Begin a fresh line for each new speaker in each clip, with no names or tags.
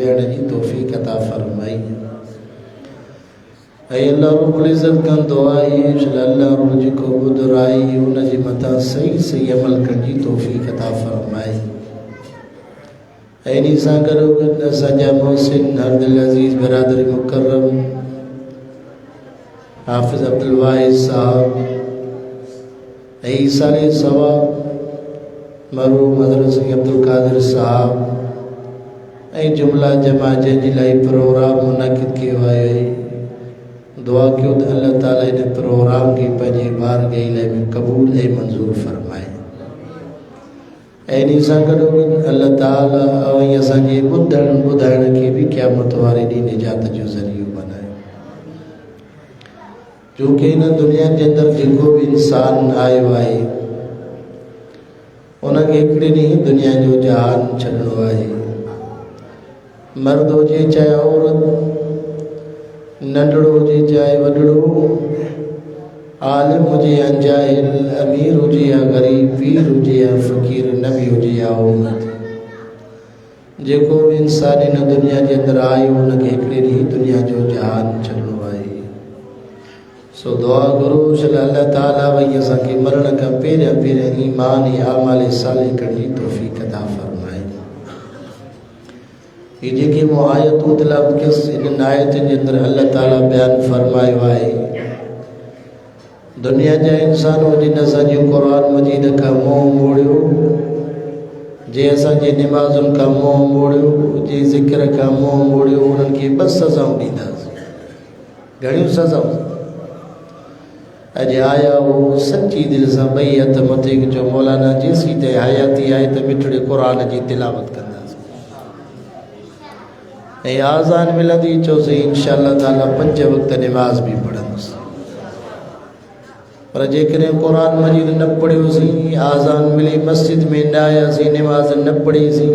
वेहण जी तौफीक अता फरमाई। ऐं अल्लाह रब्बुल इज़्ज़त खां दुआ आहे अल्लाह रब जेको ॿुधराई उन जे मथां सही सही अमल करण जी तौफीक अता फरमाए। ऐं इन सां गॾोगॾु असांजा मोहसिन हरदिल अज़ीज़ बिरादरी मुकर्रम हाफ़िज़ अब्दुल वाहिद साहब ऐं ईसारे सवाब मरहूम हज़रत सैयद अब्दुल कादिर साहब ऐं जुमला जमा जंहिंजे लाइ प्रोग्राम मुनक़िद कयो आहे। दुआ कयो त अल्लाह ताला इन प्रोग्राम खे पंहिंजे बारगाह में क़बूल ऐं मंज़ूर फरमाए। ऐं इन सां गॾोगॾु अल्लाह ताला ऐं असांजे ॿुधण ॿुधाइण खे बि क़यामत वारे ॾींहुं निजात जो ज़रियो बनाए। छोकी हिन दुनिया जे अंदरि जेको बि इंसान आयो आहे उनखे हिकिड़े ॾींहुं दुनिया जो जहान छॾिणो आहे। मर्द हुजे चाहे औरत, नंढड़ो हुजे चाहे वॾड़ो, आलिम हुजे या जाहिल, अमीर हुजे या ग़रीब, पीर हुजे या फ़कीर, नबी हुजे या उम्मत, जेको बि इंसान हिन दुनिया जे अंदरि आयो उनखे हिकिड़े ॾींहुं दुनिया जो जहान छॾिणो आहे। सो दुआ घुरो अल्लाह ताला भई असांखे मरण खां पहिरियां पहिरियां ईमान ऐं आमाल सालिह करण जी तौफ़ीक़ अता फरमाए। ये जेके मूं आयतूं तिलावत कयसि इन आयतुनि जे अंदरि अल्लाह ताला बयानु फरमायो आहे दुनिया जा इंसान जिन असांजे क़ुरान मजीद खां मोह मोड़ियो, जे असांजे निमाज़ुनि खां मोह मोड़ियो, जे ज़िक्र खां मोह मोड़ियो, उन्हनि खे ॿ सज़ाऊं ॾींदासीं। घणियूं सज़ाऊं? अॼु आया हो सची दिलि सां ॿई हथ मथे चओ मौलाना जेसीं ताईं हयाती आहे त मिठड़े क़ुरान जी तिलावत कंदासीं ऐं आज़ान मिलंदी चयोसीं इंशाअल्लाह ताला 5 वक़्त निमाज़ बि पढ़ंदुसि। पर जेकॾहिं क़ुरान मजीद न पढ़ियोसीं, आज़ान मिली मस्जिद में न आयासीं, निमाज़ न पढ़ीसीं,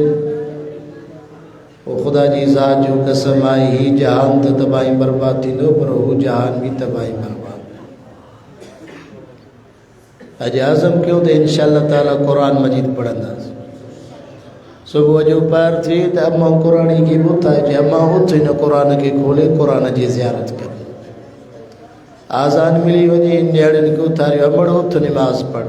पोइ ख़ुदा जी ज़ात जो कसम आहे ही जहान त तबाही बर्बाद थींदो पर हू जहान बि तबाही बर्बाद। अॼु आज़म कयो त इंशाअल्लाह ताला क़ुरान मजीद पढ़ंदासीं। सुबुह जो पार थिए त अम्मा क़ुरान खे ॿुधाए चए अम्मा उथ हिन क़ुरान खे खोले क़ुरान जी ज़ियारत कर। आज़ान मिली वञे नियाणियुनि खे उथारियो अमड़ उथ निमाज़ पढ़।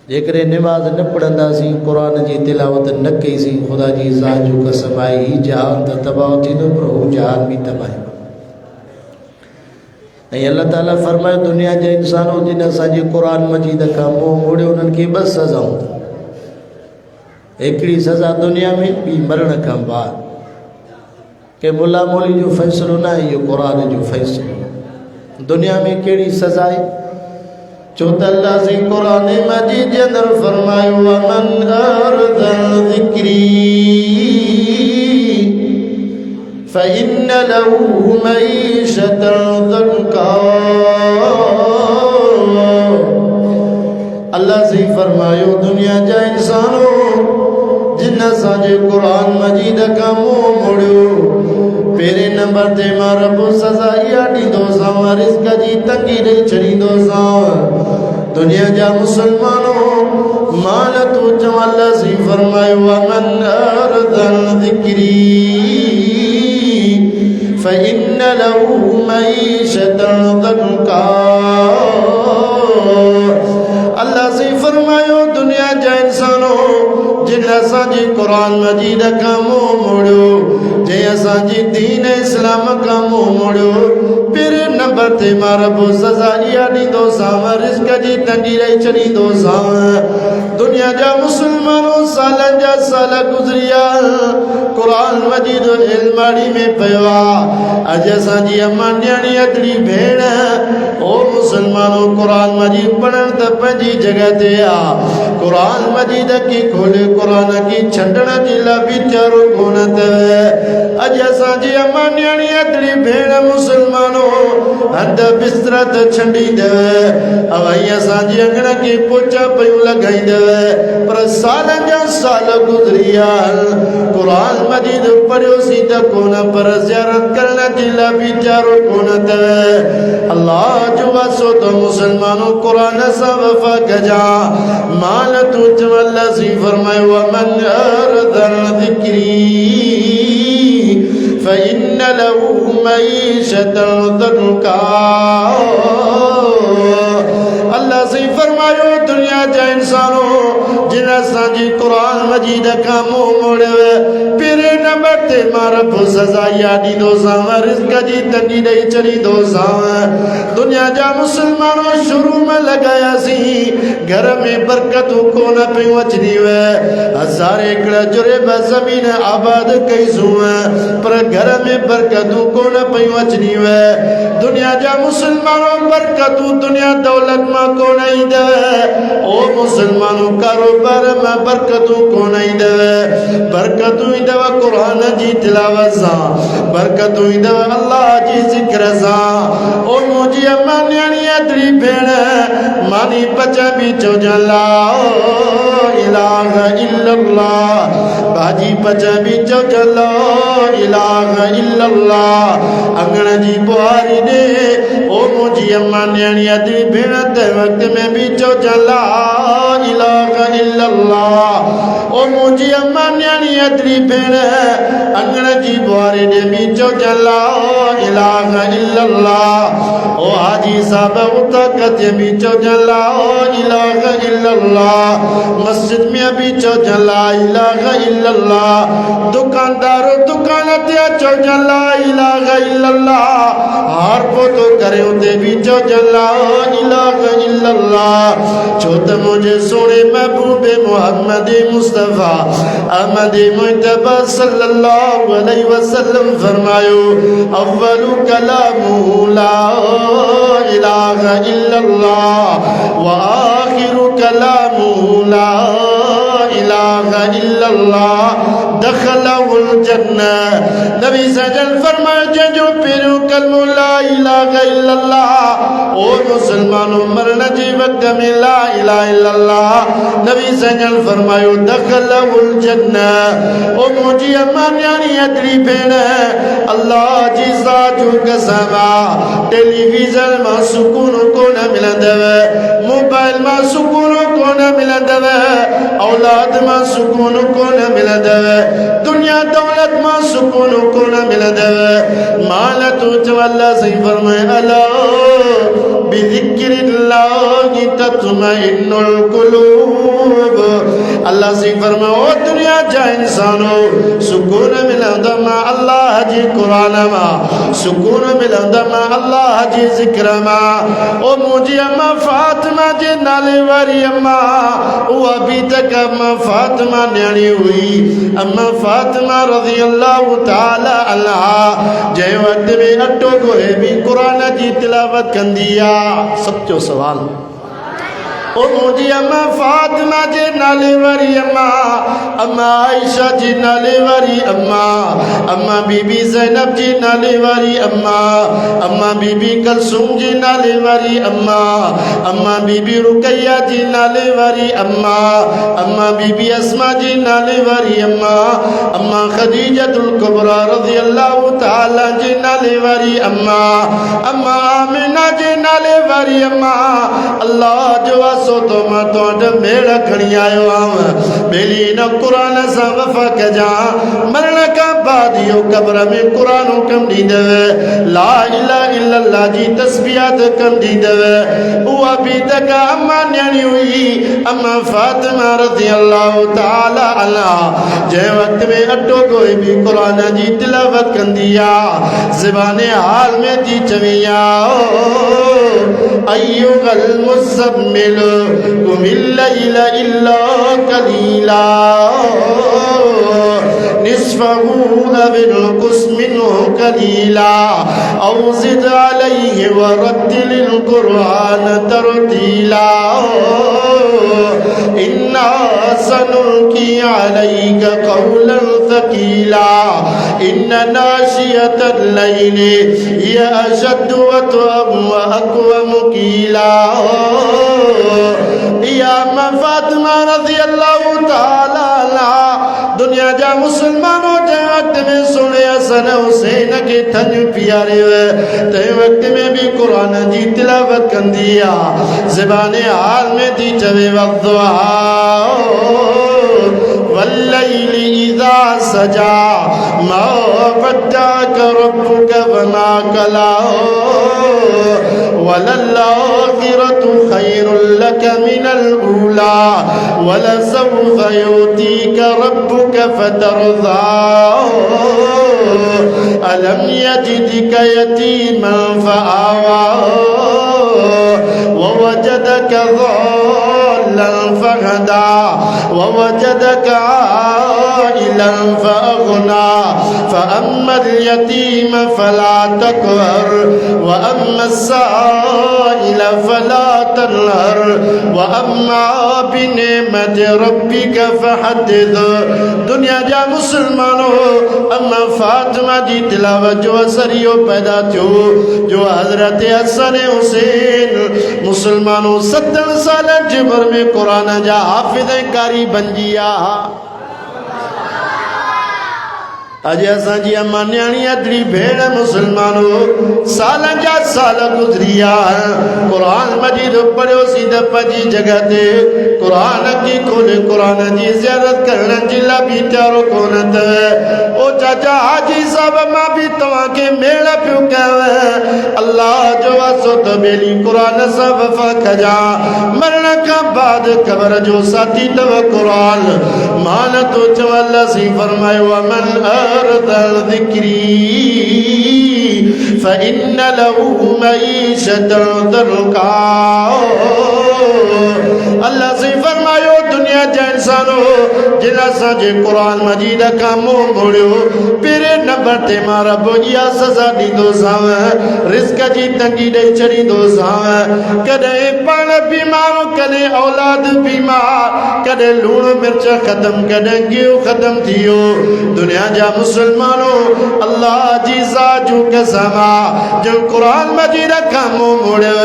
जेकॾहिं निमाज़ न पढ़ंदासीं, क़ुरान जी तिलावत न कईसीं, ख़ुदा जी ज़ात जो कसम आहे ही जहान त तबाह थींदो पर हू जहान बि तबाही। ऐं अल्लाह ताला फरमाए दुनिया जा इंसान जिन असांजे क़ुरान मजीद खां मोह मोड़ियो उन्हनि खे 2 सज़ाऊं। हिकिड़ी सज़ा दुनिया में, ॿी मरण खां बाद। के मुला मौली जो फ़ैसिलो न आहे, इहो क़ुरान जो फ़ैसिलो। दुनिया में कहिड़ी सज़ा आहे? छो त अल्लाह से क़ुरान मजीद जे अंदरि फरमायो वमन अरदल ज़िक्री फ़इन्न लहू मईशतन ज़ंका। अल्लाह से फरमायो दुनिया जा इंसानों जिन असांजे क़ुरान मजीद खां मुंहुं मोड़ियो, पहिरें नंबर ते मां रब सज़ा इहा ॾींदोसांव, रिज़्क़ जी तंगी ॾेई छॾींदोसांव। दुनिया जा मुसलमानों माल तू चव अल्लाह से फरमायो वमन अरदल ज़िक्री फ़इन्न लहू मईशतन ज़ंका। अल्लाह से फरमायो दुनिया जा इंसानों जिन असांजे क़ुरान मजीद खां मुंहुं मोड़ियो, जंहिं असांजी दीन इस्लाम खां मुंहुं मोड़ियो, पहिरें नंबर ते मां रब सज़ा इहा ॾींदोसांव, रिज़्क़ जी तंगी ॾेई छॾींदोसांव। दुनिया जा मुसलमानों सालनि जा साल गुज़रिया, क़ुरान मजीद इल्माड़ी में पियो आहे। अॼु असांजी अम्मा न्याणी अदड़ी भेण ओ मुसलमानों क़ुरान मजीद पढ़ण त पंहिंजी जॻह ते आहे, क़ुरान मजीद खे खोले क़ुरान खे छंडण जे लाइ बि तयारो कोन अथव। अॼु असांजी अम्मा न्याणी अदड़ी भेण मुसलमानों हंध बिस्तर त छंडींदव, अवई असांजे अंगण खे पोचा पियूं लॻाईंदव, पर सालनि जा साल गुज़री विया, क़ुरान मजीद पढ़ियोसीं त कोन, पर ज़ियारत करण जे लाइ बि तयारो कोन अथव। अल्लाह जो वासो त मुसलमानों क़ुरान सां वफ़ा कजा। माल तू चव अल्लाह से फरमायो वमन अरदल ज़िक्री फ़इन्न लहू मईशतन दन्का। अल्लाह से फरमायो दुनिया जा इंसानो जिन असांजी कुरान मजीद खां मुंह मोड़ियो पिरे न बरते मां रब सज़ा या ॾींदोसांव रिज़्क़ जी तंगी ॾेई छॾींदोसांव। दुनिया जा मुसलमानो शुरू में लगायासीं घर में बरकतूं कोन पियूं अचनि हज़ारे एकड़ जुरे ब ज़मीन आबाद कईसूं पर घर में बरकतूं कोन पियूं अचनि दुनिया जा मुसलमानो बरकतूं दुनिया दौलत मां कोन ईंदव ओ मुसलमानो कारोबार में बरकतूं कोन ईंदव बरकतूं ईंदव कुरान जी तिलावत सां बरकतूं ईंदव अल्लाह जी ज़िक्र सां। ओ मुंहिंजी अम्मा न्याणी अदड़ी भेण मानी बचा बि चौजां ला इलाहा इल्लल्लाह भाजी बचा बि चौजां ला इलाहा इल्लल्लाह अंगण जी बुहारी दे ओ मुंहिंजी अम्मा न्याणी अदड़ी भेण ते वक्त में भी चौजां ला इलाहा इल्लल्लाह ओ मुंहिंजी अम्मा न्याणी अदड़ी भेण अंगण जी बुहारी दे भी चौजां ला इलाहा इल्लल्लाह ओ हाजी साहब उतकत भी चौजां ला इलाहा इल्लल्लाह मस्जिद में भी चौजां ला इलाहा इल्लल्लाह दुकानदार दुकान ते चौजां ला इलाहा इल्लल्लाह हार पोतो करे उते भी चौजां ला इलाहा इल्लल्लाह छो त मुझे सोने महबूब मोहम्मद मुस्तफा अहमद मुजतबा सल्लल्लाहु अलैहि वसल्लम फरमायो अव्वलु कलामु ला इलाहा इल्लल्लाह व आखिरु कलामु ला इलाहा इल्लल्लाह दखलहुल जन्नह। नबी सजल फरमाए जो पीरो कलमो ला इलाहा इल्लल्लाह ओ मुसलमानों मरण जी वक्त में ला इलाहा इल्लल्लाह नबी सजल फरमायो दखलहुल जन्नह। ओ मुझी अम्मा न्याणी अदड़ी भेण अल्लाह जी ज़ात कसम टेलीविजन में सुकून कोन मिलंदव मोबाइल में सुकून कोन मिलंदव औलाद में सुकून कोन मिलंदव दुनिया दौलत में सुकून कोन मिलंदव माल तू अल्लाह से फरमाए अला बिज़िक्रिल्लाहि तत्मइन्नुल कुलूब। अल्लाह से फरमाए ओ दुनिया जा इंसानो सुकून मिलंदा मां अल्लाह जी कुरान मां सुकून मिलंदा मां अल्लाह जी ज़िक्र मां। ओ मुझी अम्मा फातिमा जे नाले वारी अम्मा वो अभी तक अम्मा फातिमा न्याणी हुई अम्मा फातिमा रज़ी अल्लाह ताला अन्हा जे वक्त में अटो गोहे भी कुरान जी तिलावत कंदी आ। सच्चो सवाल ओ मुझी अम्मा फातिमा जे नाले वारी अम्मा अम्मा आयशा जी नाले वारी अम्मा अम्मा बीबी ज़ैनब जी नाले वारी अम्मा अम्मा बीबी कलसूम जी नाले वारी अम्मा अम्मा बीबी रुकैया जी नाले वारी अम्मा अम्मा बीबी अस्मा जी नाले वारी अम्मा अम्मा खदीजतुल कुबरा रज़ियल्लाहु ताला जी नाले वारी अम्मा अम्मा आमिना जी नाले वारी अम्मा अल्लाह जो सो तो मैं तो मेड़ खड़ी आयो आव बेली न कुरान सा वफा कजा मरण का बाद यो कब्र में कुरान कम दी देवे ला इलाहा इल्लल्लाह जी तस्बीहात कम दी देवे वो अभी तक अम्मा न्याणी हुई अम्मा फातिमा रज़ियल्लाहु ताला अन्हा जे वक्त में अटो कोई भी कुरान जी तिलावत कंदिया ज़बाने हाल में दी चविया अय्युहल मुज़म्मिल कुमिल लैला इल्ला कलीला निस्फहु अव इंकुस मिन्हु कलीला औ ज़िद अलैहि वरत्तिलिल कुरआन तरतीला इन्ना सनुल्की अलैका क़ौलन थक़ीला इन्ना नाशियतल लैलि हिया अशद्दु वतअम व अक़वम क़ीला। या अम्मा फातिमा रज़ियल्लाहु ताला अन्हा दुनिया जा मुसलमानों जे वक्त में सुने हसन हुसैन के थन प्यारे ते वक्त में भी कुरान जी तिलावत कंदी आ ज़बाने हाल में दी चवे वक़्तुहा वल्लैलि इज़ा सजा मा वद्दअक रब्बुक वमा कला वलल्लाखिरतु खैरुल लक मिनल ऊला वलसौफ युतीक रब्बुक फतरदा अलम यजिदक यतीमन फआवा ववजदक ज़ाल्लन फहदा ववजदक आइलन फअगना फअम्मल यतीम फला तक़हर वअम्मा अस्साइल फला तनहर वअम्मा बिनिअमत रब्बिक फहद्दिस। दुनिया जा मुसलमानों, अम्मा फातिमा जी तिलावत जो असरियो पैदा थियो जो हजरत हसन हुसैन मुसलमानों 70 साल जिबर में कुरान जा हाफिज़ कारी बंजिया। अज असांजी अम्मा न्याणी अदड़ी भेण मुसलमानों साल जा साल गुजरिया कुरान मजीद पढ़ियो सीध पंजी जगह ते कुरान की खोले कुरान जी ज़ियारत करण जी ला भी त्यारो कोन अथव। ओ चाचा हाजी साहब मां भी तव्हां के मेल पियो कयाव अल्लाह जो वासो त बेली कुरान सां वफ़ा कजा मरण खां बाद क़ब्र जो साथी तव कुरान मान तो चवल सी फरमायो मन ذكري فإن له معيشة ضنكا। अल्लाह से फरमायो दुनिया जा इंसानो जिना साजे कुरान मजीद का मुंह मोड़ियो पेरे नंबर ते मां रब इहा सज़ा ॾींदो साव रिस्क जी तंगी ॾेई छॾींदो साव। कॾहिं पाण बीमार कॾहिं औलाद बीमार कॾहिं लूण मिर्च ख़त्म कॾहिं गियो ख़त्म थियो। दुनिया जा मुसलमानों अल्लाह जी ज़ात कसमा जो कुरान मजीद का मुंह मोड़ियो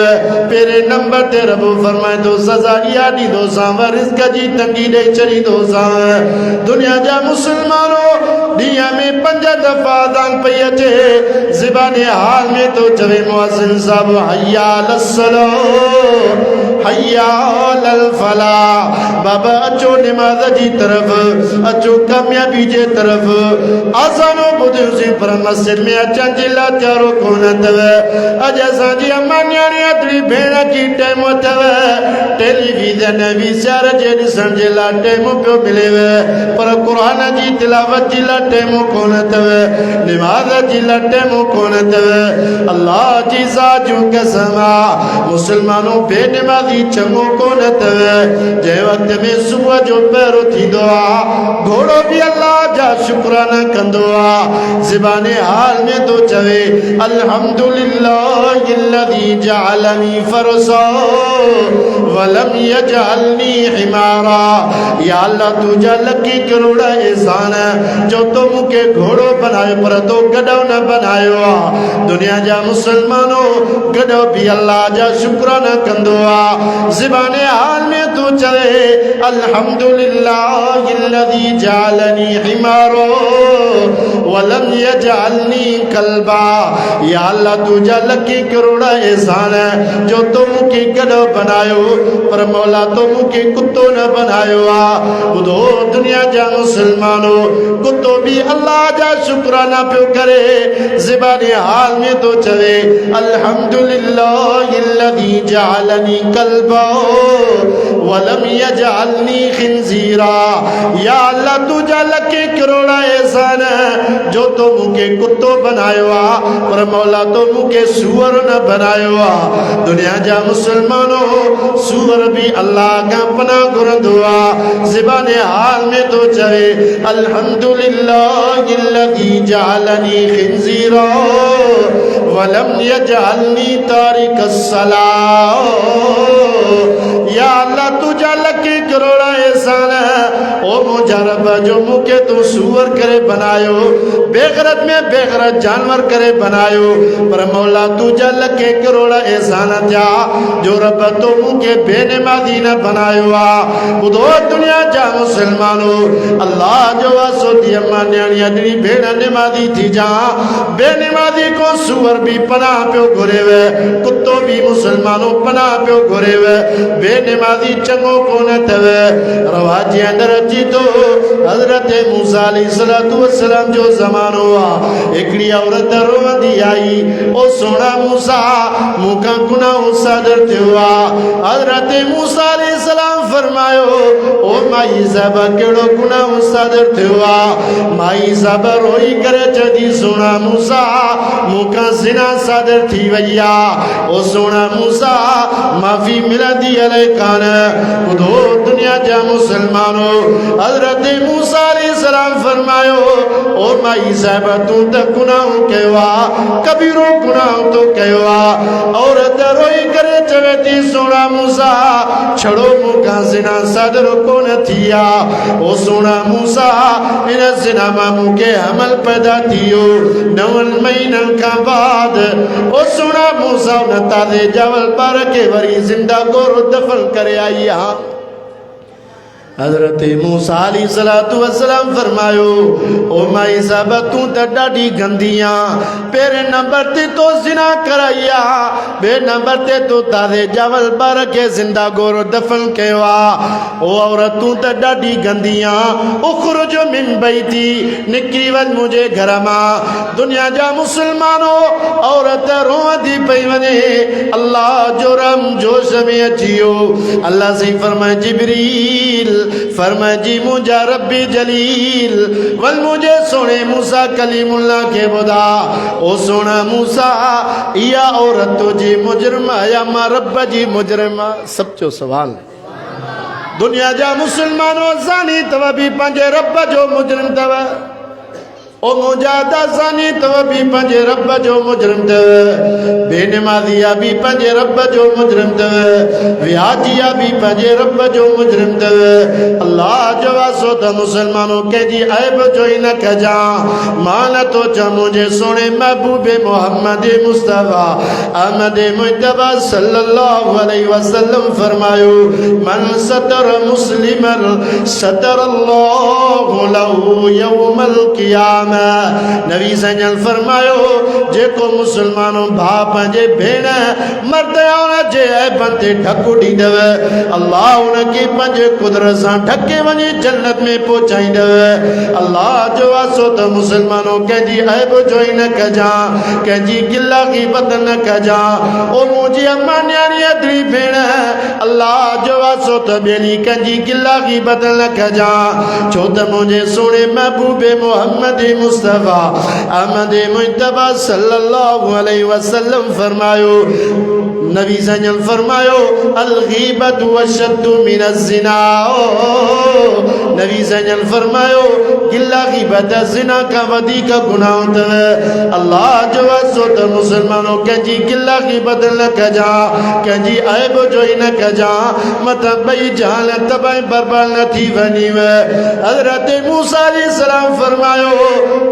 पेरे नंबर ते रब फरमाए तो सज़ा इहा ॾींदो साव रिस्क जी तंगी ॾेई छॾींदो साव। दुनिया जा मुसलमानों ॾींहं में 5 दफ़ा अज़ान पई अचे ज़बान हाल में तो चवे मुअज़्ज़िन साहब हय्या अलस्सलाह हय्या अलल फलाह। बाबा अचो नमाज जी तरफ अचो कामयाबी जे तरफ आसानो ॿुधियोसीं पर मस्जिद में अचण जे लाइ त्यारो कोन अथव। अॼु असांजी अम्मा न्याणी अदड़ी भेण खे टाइम अथव टेलीविज़न वीचार जे ॾिसण जे लाइ टाइम पियो मिलेव पर क़ुरान जी तिलावत जी लाइ टाइम कोन अथव नमाज़ जी लाइ टाइम कोन अथव। अल्लाह जी ज़ात जूं कसमा मुसलमानों बेनमाज़ी चङो कोन अथव। जंहिं वक़्त में सुबुह जो पहिरो थींदो आहे घोड़ो बि अल्लाह जा शुक्राना कंदो आहे ज़बान हाल में तो चवे अल्हम्दुलिल्लाहिल्लज़ी जअलनी फरसा वलम यजअलनी हिमारा। या अल्लाह तुझा लकी करोड़ एहसान जो तो मूंखे घोड़ो बनायो पर तो गॾो न बनायो आहे। दुनिया जा मुसलमानों गॾो बि अल्लाह जा शुक्राना कंदो आहे ज़बान हाल में तू चवे अल्हम्दुलिल्लाहिल्लज़ी जअलनी हिमारा वलम यजअलनी कल्बा। या अल्लाह तुझा लकी करोड़ एहसान जो तो मूंखे गॾो बनायो पर मौला तो मूंखे कुत्तो न बनायो आहे। ॿुधो दुनिया जा मुसलमानों कुत्तो भी अल्लाह जा शुक्राना पियो करे ज़बान हाल में तो चवे अल्हम्दुलिल्लाहिल्लज़ी जअलनी कल्बा वलम यजअलनी खिंजीरा। या अल्लाह तुझा लखे करोड़ एहसान जो तो मूंखे कुत्तो बनायो आहे पर मौला तो मूंखे सूअर न बनायो आहे। दुनिया जा मुसलमानों सूअर भी अल्लाह का पनाह घुरंदो आहे ज़बान हाल में तो चवे अल्हम्दुलिल्लाहिल्लज़ी जअलनी खिंजीरा वलम यजअलनी तारिकस्सलाह। या अल्लाह तुझा लखे करोड़ एहसान ओ मुंहिंजा रब जो मूंखे तू सूअर करे बनायो बेगरत में बेगरत जानवर करे बनायो पर मौला तुझा लखे करोड़ एहसान थिया जो रब तो मुखे बेनमाज़ी न बनायो आ खुदो दुनिया जा मुसलमानो अल्लाह जो सोती अम्मा न्याणी अजनी भेड़ नमाज़ी थी जा बेनमाज़ी को सुअर भी पनाह पियो घुरे वे कुत्तो भी मुसलमानों पनाह पियो घुरे वे बेनमाज़ी चंगो कोन थवे रवाजी अंदर अची तो हजरत मूसा अलैहिस्सलातु वस्सलाम जो ज़मानो आ एकड़ी औरत रोवंदी आई ओ सोना मूसा मुका गुनाह सादर थियो आ हजरत मूसा अलैहिस्सलाम फरमायो ओ माई साहबा केड़ो गुनाह सादर थियो आ माई साहबा रोई करे चदी सोना मूसा मुका ज़िना सादर थी वैया ओ सोना मूसा माफी मिलंदी अले कान खुदो दुनिया जा मुसलमानो हजरत मूसा अलैहिस्सलाम फरमायो ओ माई साहबा तू तो गुनाह कयो आ कबीरो गुनाह तो कयो आ औरत रोई करे चवेती सोना मूसा छड़ो मुका ज़िना सादर कोन थिया ओ सोना मूसा इन ज़िना मां मुके अमल पैदा थियो 9 महीनन का बाद ओ सोना मूसा न ताज़े जवल पर के वरी जिंदा गोरो दफन करे आई हां हजरत मूसा अलैहिस्सलातु वस्सलाम फरमायो ओ माई साहब तू तो डाडी गंदियां पेरे नंबर ते तो जिना कराइया बे नंबर ते तो ताजे जवल बार के जिंदा गोरो दफन केवा ओ औरत तू तो डाडी गंदियां उखरुज मिन बैती निकली वन मुझे घर मां दुनिया जा मुसलमानो औरत रोंदी पई वने अल्लाह जो रम जोश में अचियो अल्लाह से फरमाए जिब्रील फरमाए जी मुझा रब्बी जलील वल मुझे सोने मूसा कलीमुल्लाह के बुदा ओ सोना मूसा या औरत तुझी मुजरमा या मा रब जी मुजरमा सच्चो सवाल दुनिया जा मुसलमानों जानी तव भी पंजे रब जो मुजरिम तव ओ मुजादा जानी तव भी पंजे रब जो मुजरिम तव बेनमाज़िया भी पंजे रब जो मुजरिम तव विहाजिया भी पंजे रब जो मुजरिम तव अल्लाह जो वासो त मुसलमानों के जी ऐब जो ही न कजा मान तो च मुझे सोने महबूबे मोहम्मद मुस्तफा अहमद मुज्तबा सल्लल्लाहु अलैहि वसल्लम फरमायो मन सतर मुस्लिमन सतर अल्लाहु लहू यौमल क़ियामह नबी सजल फरमायो जेको मुसलमानों भा पंजे भेण मर्द उन जे ऐबन ते ढकु ॾींदव अल्लाह उनखे पंहिंजे कुदरत सां ढके वञी जन्नत में पहुचाईंदव अल्लाह जो वासो त मुसलमानों कंहिंजी ऐब जो ई न कजां कंहिंजी गिला ग़ीबत न कजां ओ मुंहिंजी अम्मा न्याणी अदड़ी भेण अल्लाह जो वासो त ॿियरी कंहिंजी गिला ग़ीबत न कजां छो त मुंहिंजे सोणे महबूबे मोहम्मद मुस्तफा अहमद मुज्तबा सल्लल्लाहु अलैहि वसल्लम फरमायो नबी सजल फरमायो अल गीबत वशद्दु मिन ज़िना नबी सजल फरमायो गिला ग़ीबत ज़िना का वधीक गुनाह तव अल्लाह जो वासो त मुसलमानों कंहिंजी गिला ग़ीबत न कजां कंहिंजी ऐब जो ई न कजां मत ॿई जान तबाही बर्बाद न थी वञी हज़रत मूसा अलैहिस्सलाम फरमायो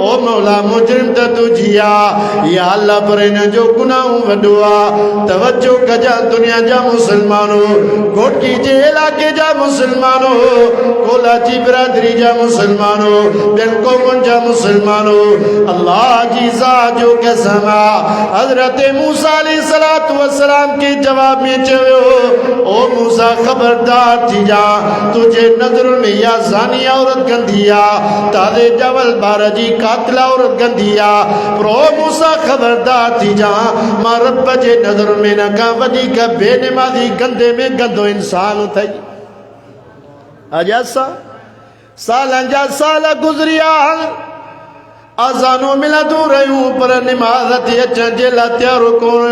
ओ मौला मुजरिम त तुझिया या अल्लाह पर इन जो गुनाह वॾो आहे तवज्जो कजा दुनिया जा मुसलमानो घोटकी जे इलाके जा मुसलमानो कोलाची बिरादरी जा मुसलमानो ॿियनि क़ौमुनि जा मुसलमानो अल्लाह जी ज़ात जो कसम हज़रत मूसा अलैहिस्सलातु वस्सलाम के जवाब में चयो ओ मूसा खबरदार थी जा तुझे नज़रुनि में या ज़ानी औरत गंदी आहे ताज़े जवल बार जी कातिल औरत गंदी आहे पर ओ मूसा खबरदार थी जा मां रब जे नज़र में न का वधीक बेनमाज़ी गंदे में गंदो इंसान थई अजा सालनि जा साल गुज़रिया आज़ानों मिलंदियूं रहियूं पर निमाज़ थी अचण जे लाइ तयार कोन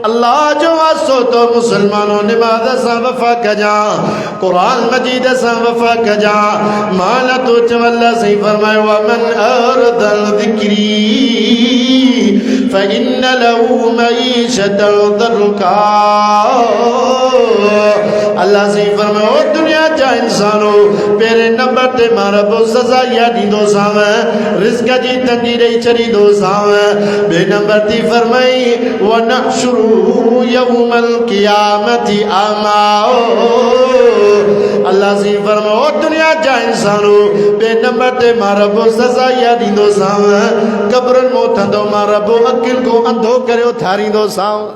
अल्लाह जो वासो तो मुसलमानों निमाज़ सां वफ़ा कजां कुरान मजीद सां वफ़ा कजां मान तो चवल्ला सही फरमायो मन अरदल ज़िक्री फ़इन्न लहू मईशतन दरका। अल्लाह से फरमायो ओ दुनिया जा इंसानो पेरे नंबर ते मारा बो सजा या दींदो साव रिज़्क़ जी तंगी रही चरी दो साव। बे नंबर ती फरमाई व नहशुरु यौमल क़ियामति आमा। अल्लाह से फरमायो ओ दुनिया जा इंसानो बे नंबर ते मारा बो सजा या दींदो साव कब्रन मोथंदो मारा बो अकिल को अंधो करियो थारींदो साव।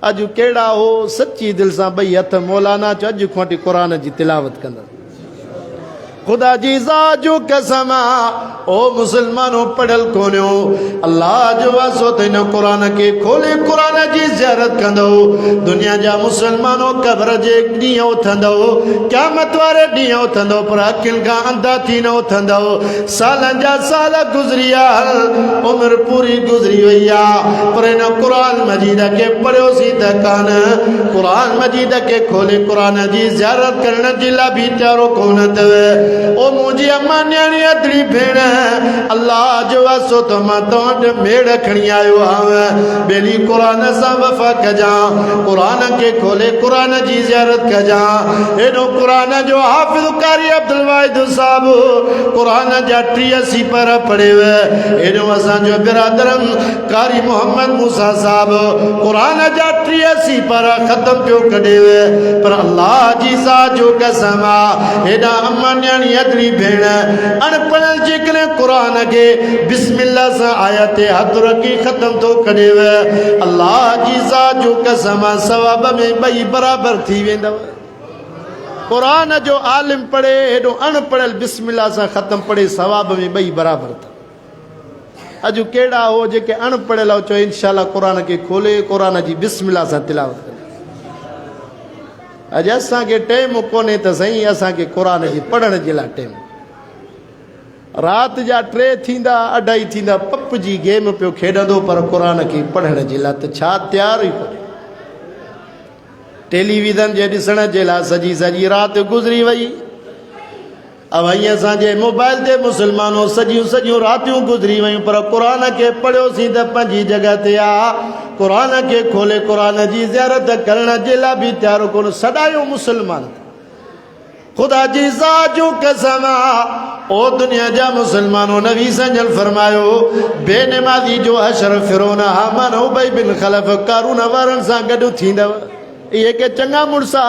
अज केड़ा हो सच्ची दिल से बई हथ मौलाना चो अज खोटी कुरान की तिलावत कंदा। खुदा जी ज़ाजू कसमा ओ मुसलमानों पढ़ल कोन्यो अल्लाह जो वासो तेन कुरान के खोले कुरान जी ज़ियारत कंदो। दुनिया जा मुसलमानों कब्र जे ॾींहं उथंदो क़यामत वारे ॾींहं उथंदो पर अकिल खां अंधा थी न उथंदो। सालनि जा साल गुज़रिया उम्र पूरी गुज़री वई आहे पर इन कुरान मजीद के पढ़ियोसीं त कान। कुरान मजीद के खोले कुरान जी ज़ियारत करण जे लाइ बि तयारो कोन अथव। ओ मुझी अम्मा न्याणी अदड़ी भेण अल्लाह जो वासो तो मां तो मेड़ खणी आयो आहियां बेली कुरान सां वफ़ा कजा कुरान के खोले कुरान जी ज़ियारत कजा। एॾो कुरान जो हाफ़िज़ कारी अब्दुल वाहिद साहब कुरान जा 83 पर पढ़ेव। एॾो असांजो बिरादरम कारी मोहम्मद मूसा साहब कुरान जा 83 पर ख़त्म पियो कढेव। पर अल्लाह जी ज़ात जो कसम हेॾा अम्मा न्याणी अदड़ी भेण अनपढ़ जेकॾहिं कुरान के बिस्मिल्लाह से आयत हथ रखी ख़त्म तो कढेव अल्लाह जी ज़ात जो कसम सवाब में ॿई बराबर थी वेंदव। कुरान जो आलिम पढ़े हेॾो अनपढ़ियल बिस्मिल्लाह से ख़त्म पढ़े सवाब में ॿई बराबर था। अज केड़ा हो जेके अनपढ़ियल हो चो इंशाअल्लाह कुरान के खोले कुरान जी बिस्मिल्लाह से तिलावत करे। अज असा के टाइम कोने त सही असा के कुरान जी पढ़ण जे लाइ टाइम रात जा 3 थींदा 2:30 थींदा पप जी गेम पियो खेॾंदो पर कुरान के पढ़ण जे लाइ त छा तयार ई कोन्हे। टेलीविज़न जे ॾिसण जे लाइ सॼी सॼी राति गुज़री वई। अवई असांजे मोबाइल ते मुसलमानों सॼियूं सॼियूं रातियूं गुज़री वयूं पर कुरान के पढ़ियोसीं त पंहिंजी जॻह ते आहे। कुरान के खोले कुरान जी ज़ियारत करण जे लाइ बि तयार कोन सॾायो मुसलमान। खुदा जी ज़ात जो कसम ओ दुनिया जा मुसलमानों नबी संजल फरमायो बेनमाज़ी जो हशर फिरौन हामान उबई बिन खलफ कारून वारनि सां गॾु थींदव। इहे के चङा मुड़सा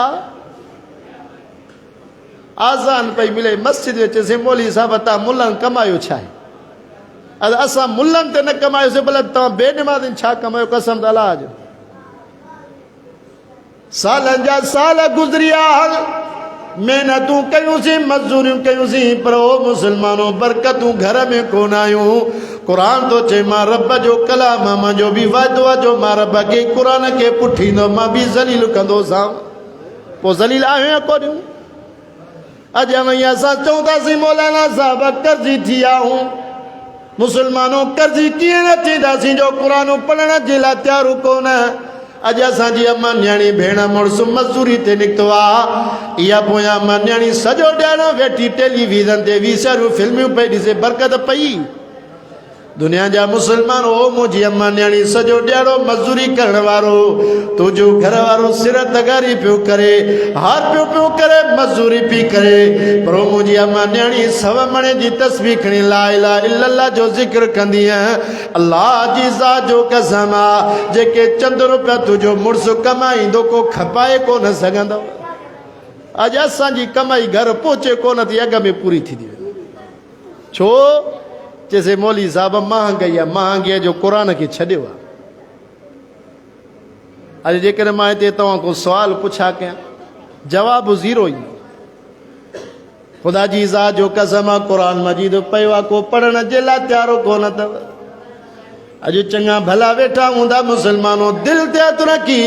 आज़ान पई मिले मस्जिद में चइसे मौली साहब तव्हां मुल्लनि कमायो छा आहे? असां मुल्लनि ते न कमायोसीं भला तव्हां बेनमाज़नि छा कमायो? कसम त अलाह जो सालनि जा साल गुज़रिया मेहनतूं कयूंसीं मज़दूरियूं कयूंसीं पर ओ मुसलमानों बरकतूं घर में कोन आयूं। कुरान तो चए मां रब जो कलाम मुंहिंजो बि वाइदो आहे जो मां रब खे कुरान खे पुठींदो मां बि ज़लील कंदोसां। पोइ ज़लील आहियूं या कोन्हियूं? अॼु वई असां चऊं थासीं मौलाना साहब कर्ज़ी थी विया आहियूं। मुसलमानों कर्ज़ी कीअं न थींदासीं जो कुरान पढ़ण जे लाइ तयार कोन। अॼु असांजी अम्मा न्याणी भेण मुड़ुसु मज़दूरी ते निकितो आहे। इहा पोयां अम्मा न्याणी सॼो ॾियणु वेठी टेलीविज़न ते वीचारियूं फिल्मियूं पई ॾिसे बरकत पई। दुनिया जा मुसलमान हो मुंहिंजी अम्मा न्याणी सॼो ॾियारो मज़दूरी करण वारो तुंहिंजो घर वारो सिर तगारी पियो करे हार पियो करे मज़दूरी पई करे पर मुंहिंजी अम्मा न्याणी सव मणे जी तस्बीह खणी ला इलाहा इल्लल्लाह जो ज़िक्र कंदी अल्लाह जी ज़ात जो कसम जेके चंद रुपया तुंहिंजो मुड़ुसु कमाईंदो को खपाए कोन सघंदो। अॼु असांजी कमाई घर पहुचे कोन थी अॻ में पूरी थी वेंदी। छो? जैसे मौली साहब महांगाई आहे महांगाई जो कुरान खे छॾियो आहे। अॼु जेकॾहिं मां हिते तव्हां को सुवाल पुछा कयां जवाब ज़ीरो ई। ख़ुदा जी ज़ात जो कसम आहे कुरान मजीद पियो आहे को पढ़ण जे लाइ तयारो कोन अथव। अॼु चङा भला वेठा हूंदा मुसलमानों दिलि ते हथु रखी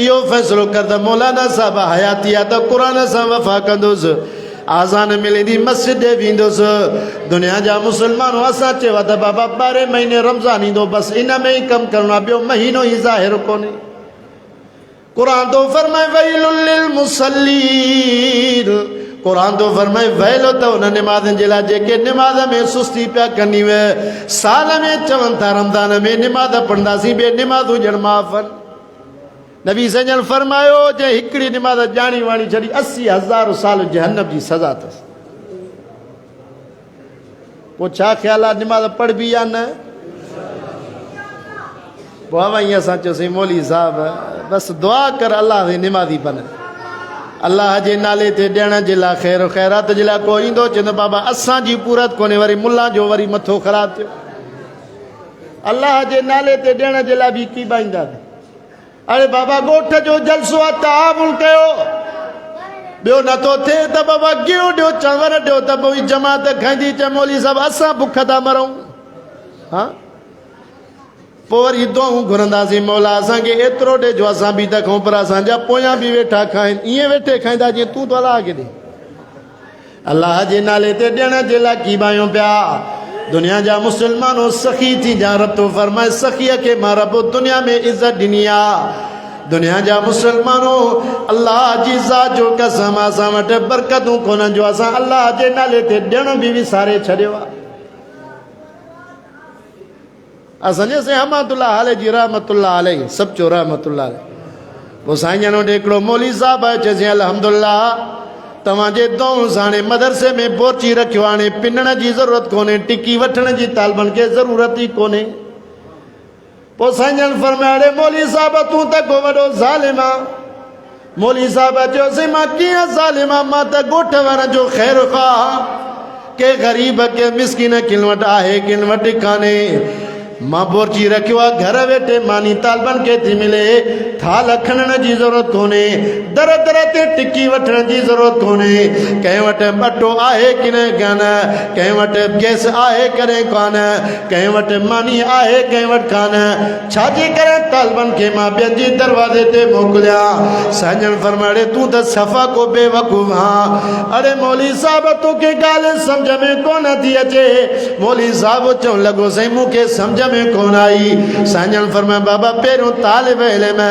इहो फ़ैसिलो कर त मौलाना साहब हयाती आहे त कुरान सां वफ़ा कंदुसि आज़ान मिलंदी मस्जिद वेंदुसि। दुनिया जा मुसलमानों असां चयो त बाबा 12 महीने रमज़ान ईंदो बसि इन में ई कमु करिणो आहे ॿियो महीनो ई ज़ाहिर कोन्हे। क़ुरान तो फरमाए वैलुल लिल मुसल्लीन कुरान तो फरमाए वैलो तो उन निमाज़नि जे लाइ जेके निमाज़ में सुस्ती पिया कनी वे साल में चवनि था रमज़ान में निमाज़ पढ़ंदासीं ॿिए निमाज़ूं ॼण माफ़ आहिनि। नबी सजन फरमायो जे हिकिड़ी निमाज़ ॼाणी वाणी छॾी 80,000 साल जहन्नम जी सज़ा अथसि। पोइ छा ख़्याल आहे निमाज़ पढ़बी या न? पोइ हवाई असां चयोसीं मौली साहब बसि दुआ कर अल्लाह जी निमाज़ी बन, अल्लाह जे नाले ते ॾियण जे लाइ ख़ैर ख़ैरात जे लाइ को ईंदो चवंदो बाबा असांजी पूरत कोन्हे, वरी मुल्ला जो वरी मथो ख़राबु थियो। अल्लाह जे नाले ते ॾियण जे लाइ बि कीबा ईंदासीं। अरे बाबा ॻोठ जो जलसो आहे तामुल कयो, ॿियो नथो थिए त बाबा गियो ॾियो चांवर ॾियो त पोइ जमात खाईंदी चए मौली साहब असां बुख था मरूं। हा पोइ वरी दुआऊं घुरंदासीं मौला असांखे एतिरो ॾे जो असां बि त खाऊं पर असांजा पोयां बि वेठा खाइनि, ईअं वेठे खाईंदा जीअं तूं तो अलाह खे ॾे। अलाह जे नाले ते ॾियण जे लाइ कीबायूं पिया। दुनिया जा मुस्लमानों सखी थी जा रब तो फरमाए सखीअ खे मां रब दुनिया में इज़त ॾिनी आहे। दुनिया जा मुस्लमानों अल्लाह जी ज़ात जो कसम असां वटि बरकतूं कोन्हनि जो असां अल्लाह जे नाले ते ॾियण बि विसारे छॾियो आहे। असांजे से रहमतुल्लाह अलैह जी रहमतुल्लाह अलैह सभु चो रहमतुल्लाह अलैह। पोइ साईं जन वटि हिकिड़ो मौली साहब आहे चइसि अल्हम्दुलिल्लाह तव्हांजे दुआउं सां हाणे मदरसे में पहुची रखियो, हाणे पिनण जी ज़रूरत कोन्हे, टिकी वठण जी तालिबनि खे ज़रूरत ई कोन्हे। पोइ साईं जन फरमाए मौली साहब तूं त को वॾो ज़ालिम आहे। मौली साहब चयोसीं मां कीअं ज़ालिम आहे, मां त ॻोठ वारनि जो ख़ैरु ख़्वाह, के ग़रीब के मिसकिन किन वटि आहे किन वटि कान्हे। मां बोरची रखियो आहे घर वेठे मानी तालिबनि खे थी मिले, थाल खणण जी ज़रूरत कोन्हे, दर दर ते टिकी वठण जी ज़रूरत कोन्हे। कंहिं वटि अटो आहे कि न कान, कंहिं वटि गैस आहे कॾहिं कान, कंहिं वटि मानी आहे कंहिं वटि कान। छाजे करे तालिबनि खे मां ॿियनि जी दरवाज़े ते मोकिलियां? साईं फरमाए तूं त सफ़ा को बेवकूफ़ आं। अरे मौली साहब तोखे ॻाल्हि सम्झ में कोन थी अचे। मौली साहब चवणु लॻो साईं मूंखे सम्झ में कोन आई। साईं फरमाए बाबा पहिरियों तालिब इल्म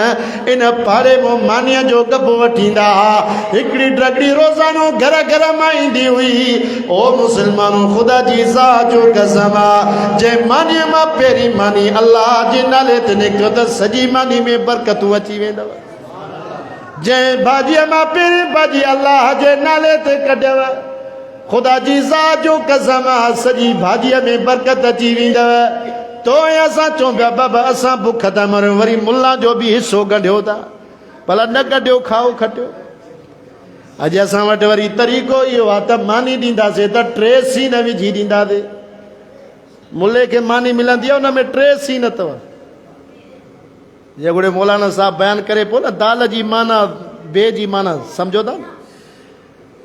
इन पाड़े मां मानीअ जो कप वठींदा, हिकिड़ी ड्रगड़ी रोज़ानो घर घर मां ईंदी हुई। ओ मुस्लमानों ख़ुदा जी ज़ात जो कसम आहे जंहिं मानीअ मां पहिरीं मानी अल्लाह जे नाले ते निकितो त सॼी मानी में बरकतूं अची वेंदव। जंहिं भाॼीअ मां पहिरीं भाॼी अल्लाह जे नाले ते कढियव ख़ुदा जी ज़ात जो कसम आहे सॼी भाॼीअ में बरकत अची वेंदव। तो असां चऊं पिया बाबा असां बुख था मरूं, वरी मुल्ला जो बि हिसो कढियो था, भला न कढियो खाओ खटियो। अॼु असां वटि वरी तरीक़ो इहो आहे त मानी ॾींदासीं त 3 सीन विझी ॾींदासीं। मुल्ले खे मानी मिलंदी आहे हुन में 3 सीन अथव। जेकॾहिं मौलाना साहब बयानु करे पोइ न दाल जी माना बे जी माना सम्झो था न।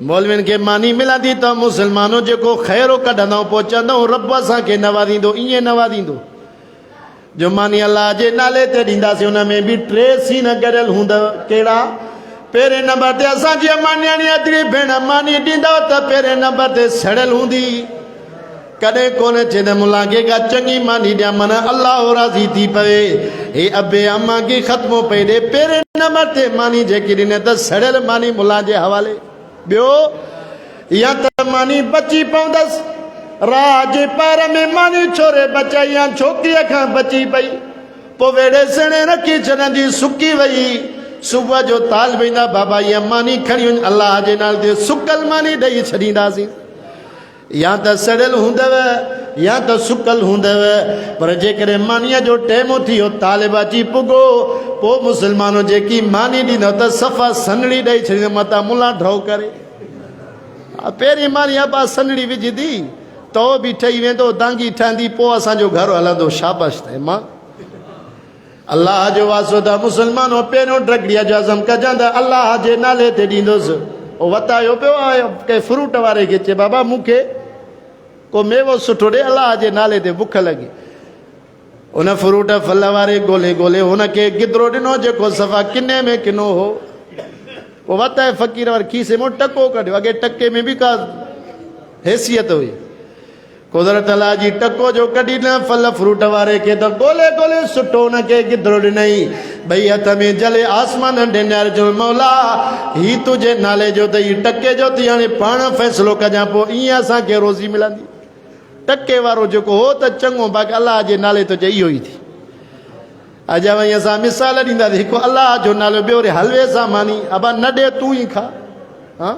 मौलवियुनि खे मानी मिलंदी त मुस्लमानों जेको ख़ैरो कढंदो पोइ चवंदो रब असांखे नवाज़ींदो, ईअं नवाज़ींदो। जो मानी अल्लाह जे नाले ते ॾींदासीं हुन में बि 3 सीन गॾियल हूंदव। कहिड़ा? पहिरें नंबर ते असांजी अमान्याणी अदरी भेण मानी ॾींदव त पहिरें नंबर ते सड़ियल हूंदी, कॾहिं कोन चए त मुला खे का चङी मानी ॾियां माना अल्लाह राज़ी थी पवे। हे अबे अम्मा खे ख़त्मो पई ॾे, पहिरें नंबर ते मानी जेकी ॾिने त सड़ियल मानी मुला जे हवाले। ॿियो या त मानी बची पवंदसि, राह जे पैर में मानी छोरे बचाई या छोकिरीअ खां बची पई, पोइ वेड़े सेणे रखी छॾंदी सुकी वई। सुबुह जो ताल वेंदा बाबा इहा मानी खणी वञ, अल्लाह जे नाले ते सुकल मानी ॾेई छॾींदासीं। या त सड़ियल हूंदव या त सुकल हूंदव, पर जेकॾहिं मानीअ जो टाइम थी वियो तालिब अची पुॻो पोइ मुस्लमानों जेकी मानी ॾींदव त सफ़ा सनड़ी ॾेई छॾींदो मथां मुला ड्रौ करे। पहिरीं मानी अबा सनड़ी विझंदी तो बि ठही वेंदो, दांगी ठहंदी, पोइ असांजो घर हलंदो। शाबाश अथई मां अल्लाह जो वासो त मुस्लमानों पहिरियों ड्रगड़ीअ जो अज़म कजां त अल्लाह जे नाले ते ॾींदुसि। उहो वतायो पियो आहे कंहिं फ्रूट वारे खे चए बाबा मूंखे को मेवो सुठो ॾे, अल्लाह जे नाले ते बुख लॻी। उन फ्रूट फल वारे ॻोल्हे ॻोल्हे हुनखे गिदरो ॾिनो जेको सफ़ा किने में किनो हो। पोइ वताए फ़क़ीर वारे खीसे मां टको कढियो, अॻे टके में बि का हैसियत हुई। कुदरत अल्लाह जी टको जो कढी न फल फ्रूट वारे के तो गोले गोले सुठो न के किधरो ॾिनई भई हथ में जले आसमान ॾिनर जो मौला ही तुझे नाले जो त ही टके जो थी हाणे पाण फ़ैसिलो कजां पोइ ईअं असांखे रोज़ी मिलंदी टके वारो जेको हो त चङो बाक़ी अलाह जे नाले तो इहो ई थी अॼु वई असां मिसाल ॾींदासीं हिकु अलाह जो नालो ॿियो वरी हलवे सां मानी अबा न ॾे तूं ई खा हा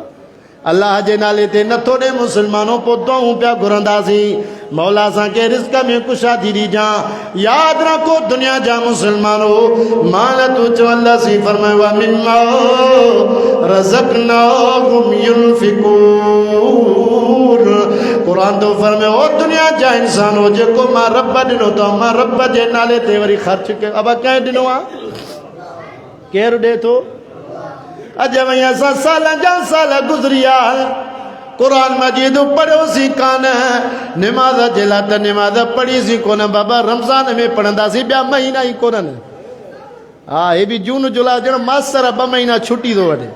अल्लाह जे नाले ते नथो ॾे मुस्लमानों पोइ दुआऊं पिया घुरंदासीं मौला असांखे रिस्क में कुशादी ॾिजां यादि रखो दुनिया जा मुस्लमानों माल तूं चओ अल्लाह सी फरमायो वा मिम्मा रज़क़नाहुम युनफ़िकून कुरान तो फरमायो ओ दुनिया जा इंसानो जेको मां रब ॾिनो अथव मां रब जे नाले ते वरी ख़र्च कयो अब कंहिं ॾिनो आहे केरु ॾे थो अज वही असा साल जा साल गुजरिया कुरान मजीद पढ़ियोसीं कान निमाज़ जे लाइ त निमाज़ पढ़ीसीं कोन बाबा रमज़ान में पढ़ंदासीं ॿिया महीना ई कोन्हनि हा हे बि जून जुलाई ॼण मास्तर 2 महीना छुटी थो वठे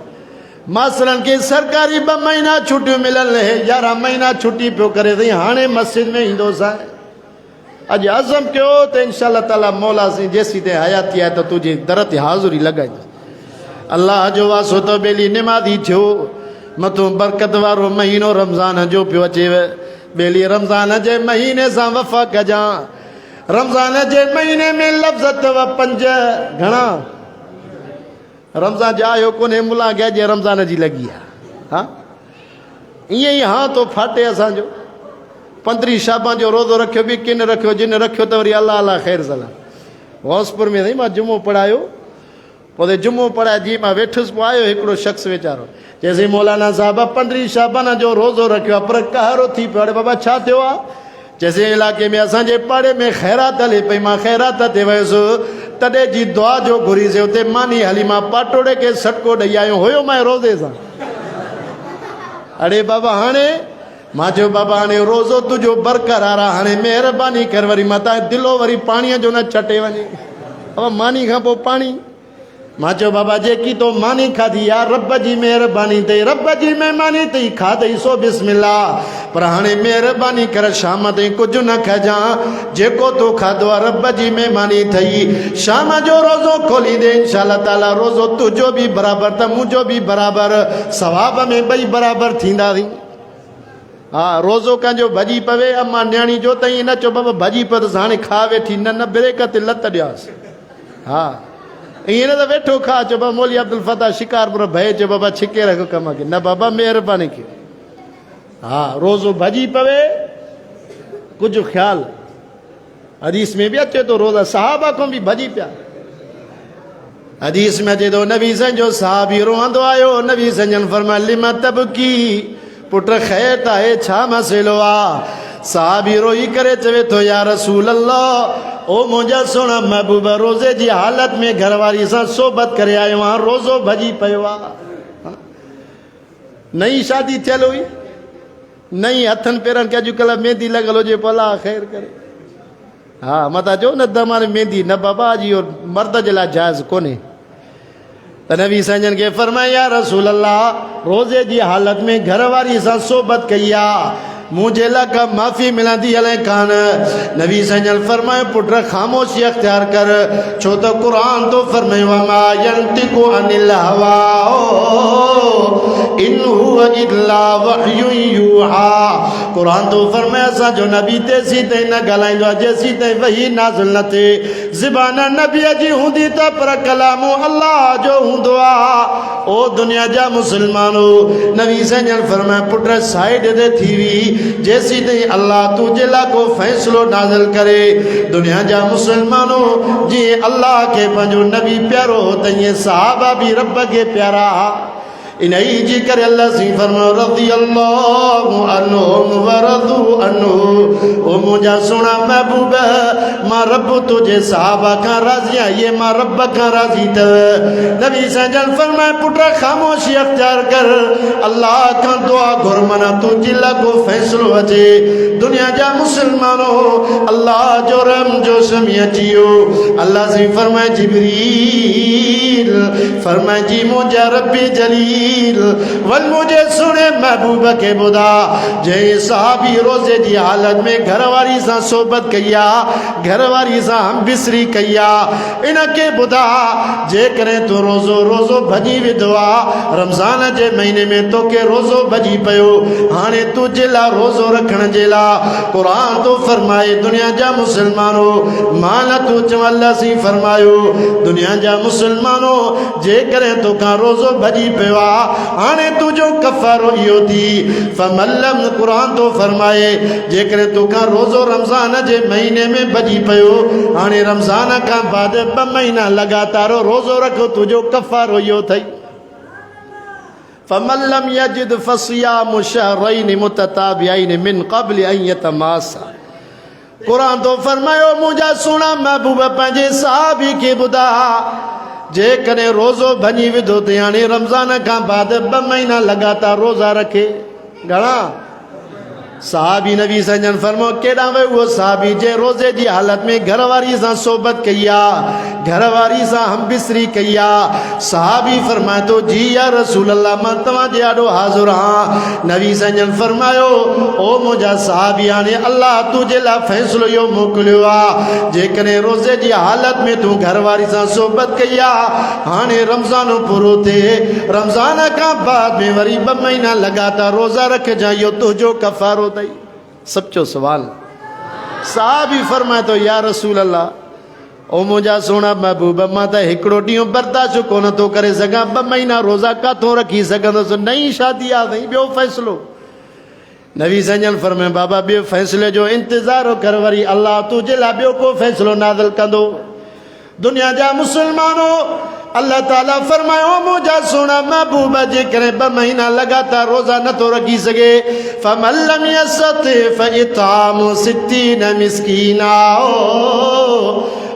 मास्तरनि खे सरकारी 2 महीना छुटियूं मिलनि 11 महीना छुटी पियो करे अथई हाणे मस्जिद में ईंदोसि अॼु अज़म कयो त इंशाअल्लाह ताला मौला सी जेसीं ताईं हयाती आहे त तुंहिंजे दर ते हाज़ुरी लॻाईंदुसि अल्लाह जो वासो तो बेली निमाज़ी थियो मथो बरकत वारो महीनो रमज़ान जो पियो अचेव बेली रमज़ान जे महीने सां वफ़ा कजां रमज़ान जे महीने में लफ़्ज़ अथव 5 घणा रमज़ान जा आयो कोन्हे मुला गया जे रमज़ान जी लगी आहे हा ईअं ई हा तो फाटे असांजो 15 शाबान जो रोज़ो रखियो बि किन रखियो जिन रखियो त वरी अल्लाह अल्लाह ख़ैर सलाह हौसपुर में मां जुमो पढ़ायो पोइ जुमो पढ़ाए जी मां वेठुसि पोइ आयो हिकिड़ो शख़्स वीचारो चएसि मौलाना साहिबु 15 शाबान जो रोज़ो रखियो आहे पर कहरो थी पियो हाणे बाबा छा थियो आहे चएसि इलाइक़े में असांजे पाड़े में ख़ैरात हले पई मां ख़ैरात ते वियुसि तॾहिं जी दुआ जो घुरीसीं हुते मानी हली मां पाटोड़े खे सटको ॾेई आयो हुयो मां रोज़े सां अड़े बाबा हाणे मां चयो बाबा हाणे रोज़ो तुंहिंजो बरक़रार आहे हाणे महिरबानी कर वरी मां तव्हां दिलो वरी पाणीअ जो न छटे वञे बाबा मानी खां पोइ पाणी मां चयो बाबा जेकी तो मानी खाधी आहे रब जी महिरबानी अथई रब जी महिरबानी अथई खाधई सो बिस्मिल्लाह पर हाणे महिरबानी कर शाम ताईं कुझु न खाइजां जेको तो खाधो आहे रब जी महिरबानी अथई शाम जो रोज़ो खोली दे इंशाअल्लाह ताला रोज़ो तुंहिंजो बि बराबरि त मुंहिंजो बि बराबरि सवाब में ॿई बराबरि थींदासीं हा रोज़ो कंहिंजो भॼी पवे अम्मा न्याणी जो त ईअं न चओ बाबा भॼी पियो त हाणे खा वेठी न ब्रेक ते लत ॾियासि हा ईअं न त वेठो खा चओ बाबा मौली अब्दुल फताह शिकारपुर भए चओ बाबा छिके रखो कम खे न बाबा महिरबानी कयो हा रोज़ो भॼी पवे कुझु ख़्यालु हदीस में बि अचे थो रोज़ा सहाबा खां बि भॼी पिया हदीस में अचे थो नबी संजो साहबी रोहंदो आयो नबी संजन फरमाया लिमा तबकी पुट ख़ैर आहे छा मसइलो आहे साहबी रोई करे चवे थो या रसूल अल्लाह ओ मुंहिंजा सोना महबूब रोज़े जी हालत में घरवारी सां सोबत करे आयो आहियां रोज़ो भॼी पियो आहे नई शादी थियल हुई नई हथनि पेरनि खे अॼुकल्ह मेहंदी लॻल हुजे पोइ अलाह ख़ैर करे हा मता चओ न दमारे मेहंदी न बाबा जी और मर्द जे लाइ जाइज़ कोन्हे त नबी संजन खे फरमाया या रसूल अल्लाह रोज़े जी हालत में घरवारी सां सोबत कई आहे मुझे लगा माफ़ी मिलंदी हले कान नबी संजन फरमाए पुट ख़ामोशी अख्तियार कर छो तो कुरान तो फरमायो मा यंतिकु अनिल हवा इन हुवा इल्ला वहयु यूहा कुरान तो फरमाए असां जो नबी तेसी ते न ॻाल्हाईंदो आहे जेसी ते वही नाज़िल न थिए ज़बान नबी जी हूंदी त पर कलाम अल्लाह जो हूंदो आहे ओ दुनिया जा मुसलमानो नबी संजन फरमाए पुट साइड ते थी वी जैसी नहीं अल्लाह तुझे ला को फैसलो नाज़िल करे दुनिया जा मुसलमानों जी अल्लाह के पंजो नबी प्यारो त ये सहाबा भी रब के प्यारा इन्ही जी करे अल्लाह सी फरमायो रज़ी अल्लाहु अन्हुम व रज़ू अन्हु ओ मुझा सोना महबूब मां रब तुझे सहाबा का राज़ी है ये मां रब का राज़ी त नबी सजन फरमाए पुट खामोशी अख्तियार कर अल्लाह का दुआ घुर मना तुझे लगो फैसलो अचे दुनिया जा मुसलमानों अल्लाह जो रहम जो समी अचियो अल्लाह सी फरमाए जिब्रील फरमाए जी मुझा रब्बी जलील लैल वल मुझे सुने महबूब के बुदा जे साहबी रोजे जी हालत में घरवारी सा सोबत कया घरवारी सा हम बिसरी कया इनके बुदा जे करे तो रोज़ो रोज़ो भजी विधवा रमज़ान जे महीने में तो के रोज़ो भजी पयो हाने तू जिला रोज़ो रखण जिला कुरान तो फरमाए दुनिया जा मुसलमानों माना तू चवल्ला सी फरमायो दुनिया जा मुसलमानों जे करे तो का रोज़ो भजी पयो हाने तू जो कफारो इहो थी फमल्लम कुरान तो फरमाए जे करे तो का रोज़ो रमज़ान जे महीने में भजी पयो हाने रमज़ान का बाद 2 महीना लगातार रोज़ो रखो तुझो कफारो इहो थई फमल्लम यजिद फसियामु शहरैन मुतताबियैन मिन क़ब्ल अन यतमासा कुरान तो फरमायो मुझा सुना महबूब पंहिंजे साहबी के बुधा जे कने रोज़ो भञी विधो ते हाणे रमज़ान खां बाद 2 महीना लगातार रोज़ा रखे घणा साहबी नबी सजन फरमो केड़ा वे वो साहबी जे रोजे जी हालत में घरवारी सा सोबत कया घरवारी सा हम बिसरी कया साहबी फरमाए तो जी या रसूल अल्लाह मां तवा जे आडो हाज़िर हां नबी सजन फरमायो ओ मुझा साहबी ने अल्लाह तुझे ला फैसलो यो मोकलियो आ जे कने रोजे जी हालत में तू घरवारी सा सोबत कया हाने रमज़ान पूरो थे रमज़ान का बाद में वरी 2 महीना लगातार रोजा रख जाइयो तुझो कफारो दई सच्चो सवाल साहबी फरमाए तो या रसूल अल्लाह ओ मुझा सोना महबूब मां त हिकड़ो ॾींहुं बर्दाश्त कोन थो करे सघां 2 महीना रोज़ा काथों रखी सघंदुसि नई शादी आ वई ॿियो फ़ैसिलो नबी सजन फरमाए बाबा ॿियो फ़ैसिले जो इंतज़ार कर वरी अल्लाह तुझे लाइ ॿियो को फ़ैसिलो नाज़िल कंदो दुनिया जा मुसलमानों अल्लाह ताला फरमायो मुझा सोना महबूब जे करे 2 महीना लगातार रोज़ा न तो रखी सके फमल्लम यसति फइतामु 60 मिस्कीना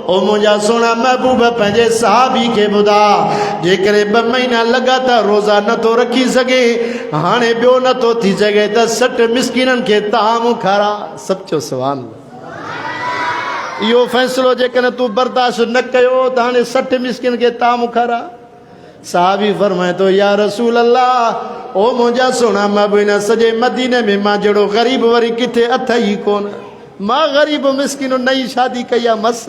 ओ मुझा सोना महबूब पंहिंजे साहबी के बुधा जे करे 2 महीना लगातार रोज़ा न तो रखी सके हाणे ॿियो न तो थी सके त 60 मिस्कीनन के ताम खारा सच्चो सवाल यो फैसलो जेकॾहिं तू बर्दाश्त न कयो त हाणे 60 मिस्किन के ताम खारा साहबी फरमाए तो या रसूल अल्लाह ओ मुझा सोना महबूब सॼे मदीने में मां जहिड़ो ग़रीब वरी किथे अथई कोन मां ग़रीब मिस्किन नई शादी कई आहे मस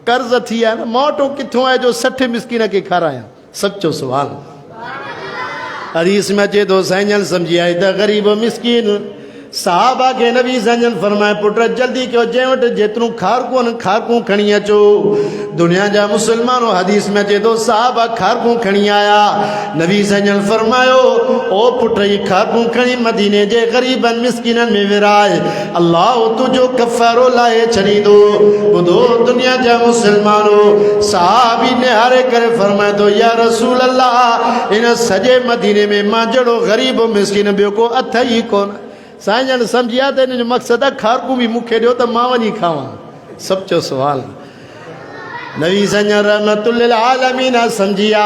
कर्ज़ थी आहे न मोटो किथों आहे जो 60 मिस्किन के खारायां सच्चो सवाल हदीस में अचे थो साईं समझी आई त ग़रीब मिस्किन साहबा के नबी सजन फरमाए पुट जल्दी कयो जे वटि जेतिरूं खारकूं खणी अचो दुनिया जा मुसलमानों हदीस में अचे थो साहबा खारकूं खणी आया नबी सजन फरमायो ओ पुट ही खारकूं खणी मदीने जे ग़रीबन मिस्किनन में विराए अल्लाह तुझो कफ़ारो लाए छॾींदो ॿुधो दुनिया जा मुसलमानों साहबी निहारे करे फरमाए थो या रसूल अल्लाह इन सॼे मदीने में मां जहिड़ो ग़रीब मिस्किन ॿियो को अथई कोन साईं जन समझी आ त इन जो मक़सदु आहे खारकूं बि मूंखे ॾियो त मां वञी खावां सच्चो सवाल नबी सजन रहमतुल लिल आलमीन समझी आ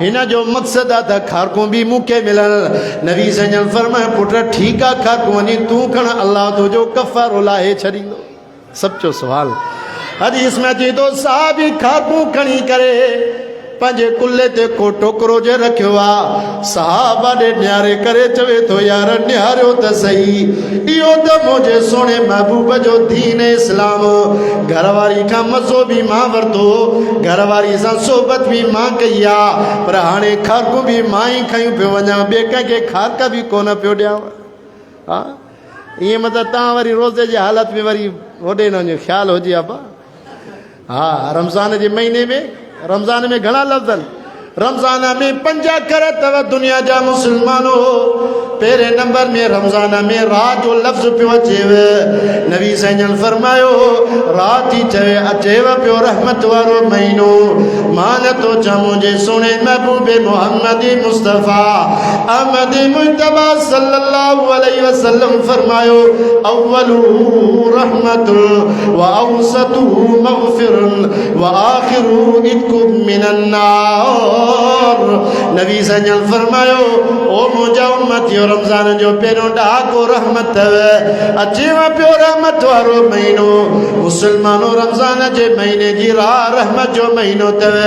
हिन जो मक़सदु आहे त खारकूं बि मूंखे मिलनि नबी सजन फरमाए पुट ठीकु आहे खारकूं वञी तूं खण अल्लाह तुंहिंजो कफ़ारो लाहे छॾींदो सच्चो सवाल हदीस में अचे थो साहबी खारकूं खणी करे पंहिंजे कुल्ले ते को टोकरो जे रखियो आहे साहबा ॾे निहारे करे चवे थो यार निहारियो त सही इहो त मुंहिंजे सोणे महबूब जो दीन इस्लाम घरवारी खां मज़ो बि मां वरितो घरवारी सां सोबत बि मां कई आहे पर हाणे खारकूं बि मां ई खयूं पियो वञा ॿिए कंहिंखे खारक बि कोन पियो ॾियां हा ईअं मतिलबु तव्हां वरी रोज़े जी हालत में वरी होॾे न वञो ख़्यालु हुजे आहे हा रमज़ान जे महीने में रमज़ान में घणा लफ़्ज़ रमज़ान में 5 अखर अथव दुनिया जा मुसलमानों पहिरें नंबर में रमज़ान में रात जो लफ़्ज़ पियो अचेव नबी सजन फरमायो रात ही अचेव पियो रहमत वारो महीनो मां नथो चवां मुंहिंजे सुहिणे महबूब मोहम्मद मुस्तफ़ा अहमद मुजतबा सल्लल्लाहु अलैहि वसल्लम फरमायो अव्वलु रहमतुन व औसतु मग़फ़िरतुन व आखिरु इत्कुम मिनन नार नबी सजल फरमायो ओ मुंहिंजा उम्मतियो रमज़ान जो पहिरियों ॾहाको रहमत अचेव पियो रहमत वारो महीनो मुसलमानो रमज़ान जे महीने जी राह रहमत जो महीनो अथव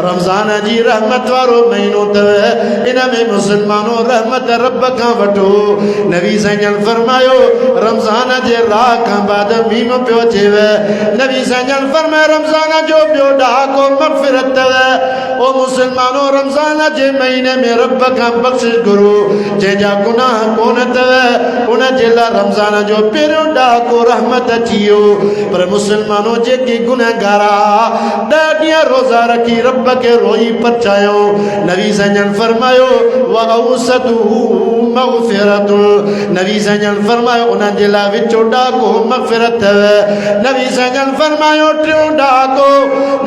रमज़ान जी रहमत वारो महीनो अथव इन में मुसलमानो रहमत रब खां वठो नबी सजल फरमायो रमज़ान जे राह खां बाद मीम पियो अचेव नबी सजल फरमायो रमज़ान जो ॿियो ॾहाको मग़फ़िरत अथव ओ मुसलमानो रमज़ान जे महीने में रब खां बख़्शिश घुरो जंहिंजा गुनाह कोन अथव उन जे लाइ रमज़ान जो पहिरियों ॾहाको रहमत अची वियो पर मुसलमानो जेके गुनहगार 10 ॾींहं रोज़ा रखी रब खे रोई पचायो नबी सजन फरमायो वअउसतहु मग़फ़िरतु नबी सजन फरमायो उन जे लाइ विचो ॾहाको मग़फ़िरत अथव नबी सजन फरमायो टियों ॾहाको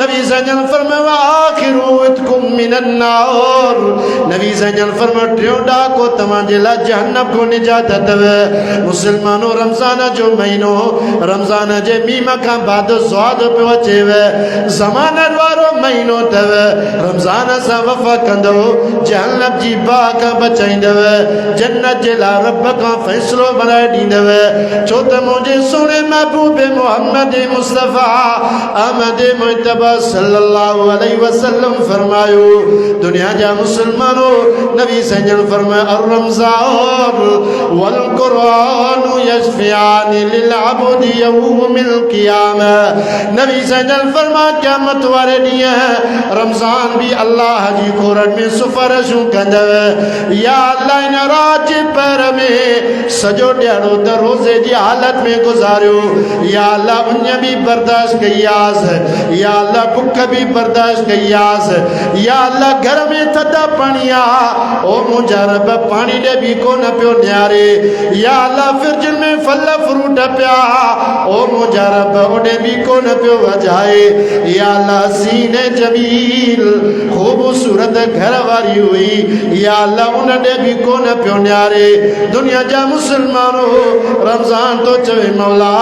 नबी सजन फरमायो आखिरु इत्कुम मिनन्नार नबी सजन फरमायो टियों ॾहाको तव्हां जे लाइ जहन्नम को निजात अथव मुसलमानो रमज़ान जो महीनो रमज़ान जे मीम खां बाद स्वाद पियो अचेव ज़मानत वारो महीनो अथव रमज़ान सां वफ़ा कंदो जहन्नम जी बाह खां बचाईंदव जन्नत जे लाइ रब खां फ़ैसिलो बनाए ॾींदव छो त मुंहिंजे सुहिणे महबूब मोहम्मद मुस्तफ़ा अहमद मुजतबा सल्लल्लाहु अलैहि वसल्लम फरमायो दुनिया जा मुसलमानो नबी सजन फरमाया रमज़ान वल कुरान यशफियान लिल अब्दी यौमिल क़ियामा नबी सजन फरमाया क़यामत वारे ॾींहुं रमज़ान भी अल्लाह जी कोरट में सुफ़ारिशूं कंदव या अल्लाह इन रात जे पर में सॼो ॾियारो त रोज़े जी हालत में गुज़ारियो या अल्लाह उन भी बर्दाश्त कयासीं या अल्लाह बुख भी बर्दाश्त कयासीं या अल्लाह घर में थधा पानी आ ओ मुंहिंजा रब पानी ॾे भी कोन पियो नियारे या अल्लाह फ्रिज में फल फ्रूट पिया ओ मुंहिंजा रब ओॾे भी कोन पियो वजाए या अल्लाह सीने जमील ख़ूबसूरत घर वारी हुई या अल्लाह उन ॾे भी कोन पियो नियारे दुनिया जा मुसलमानो रमज़ान तो चवे मौला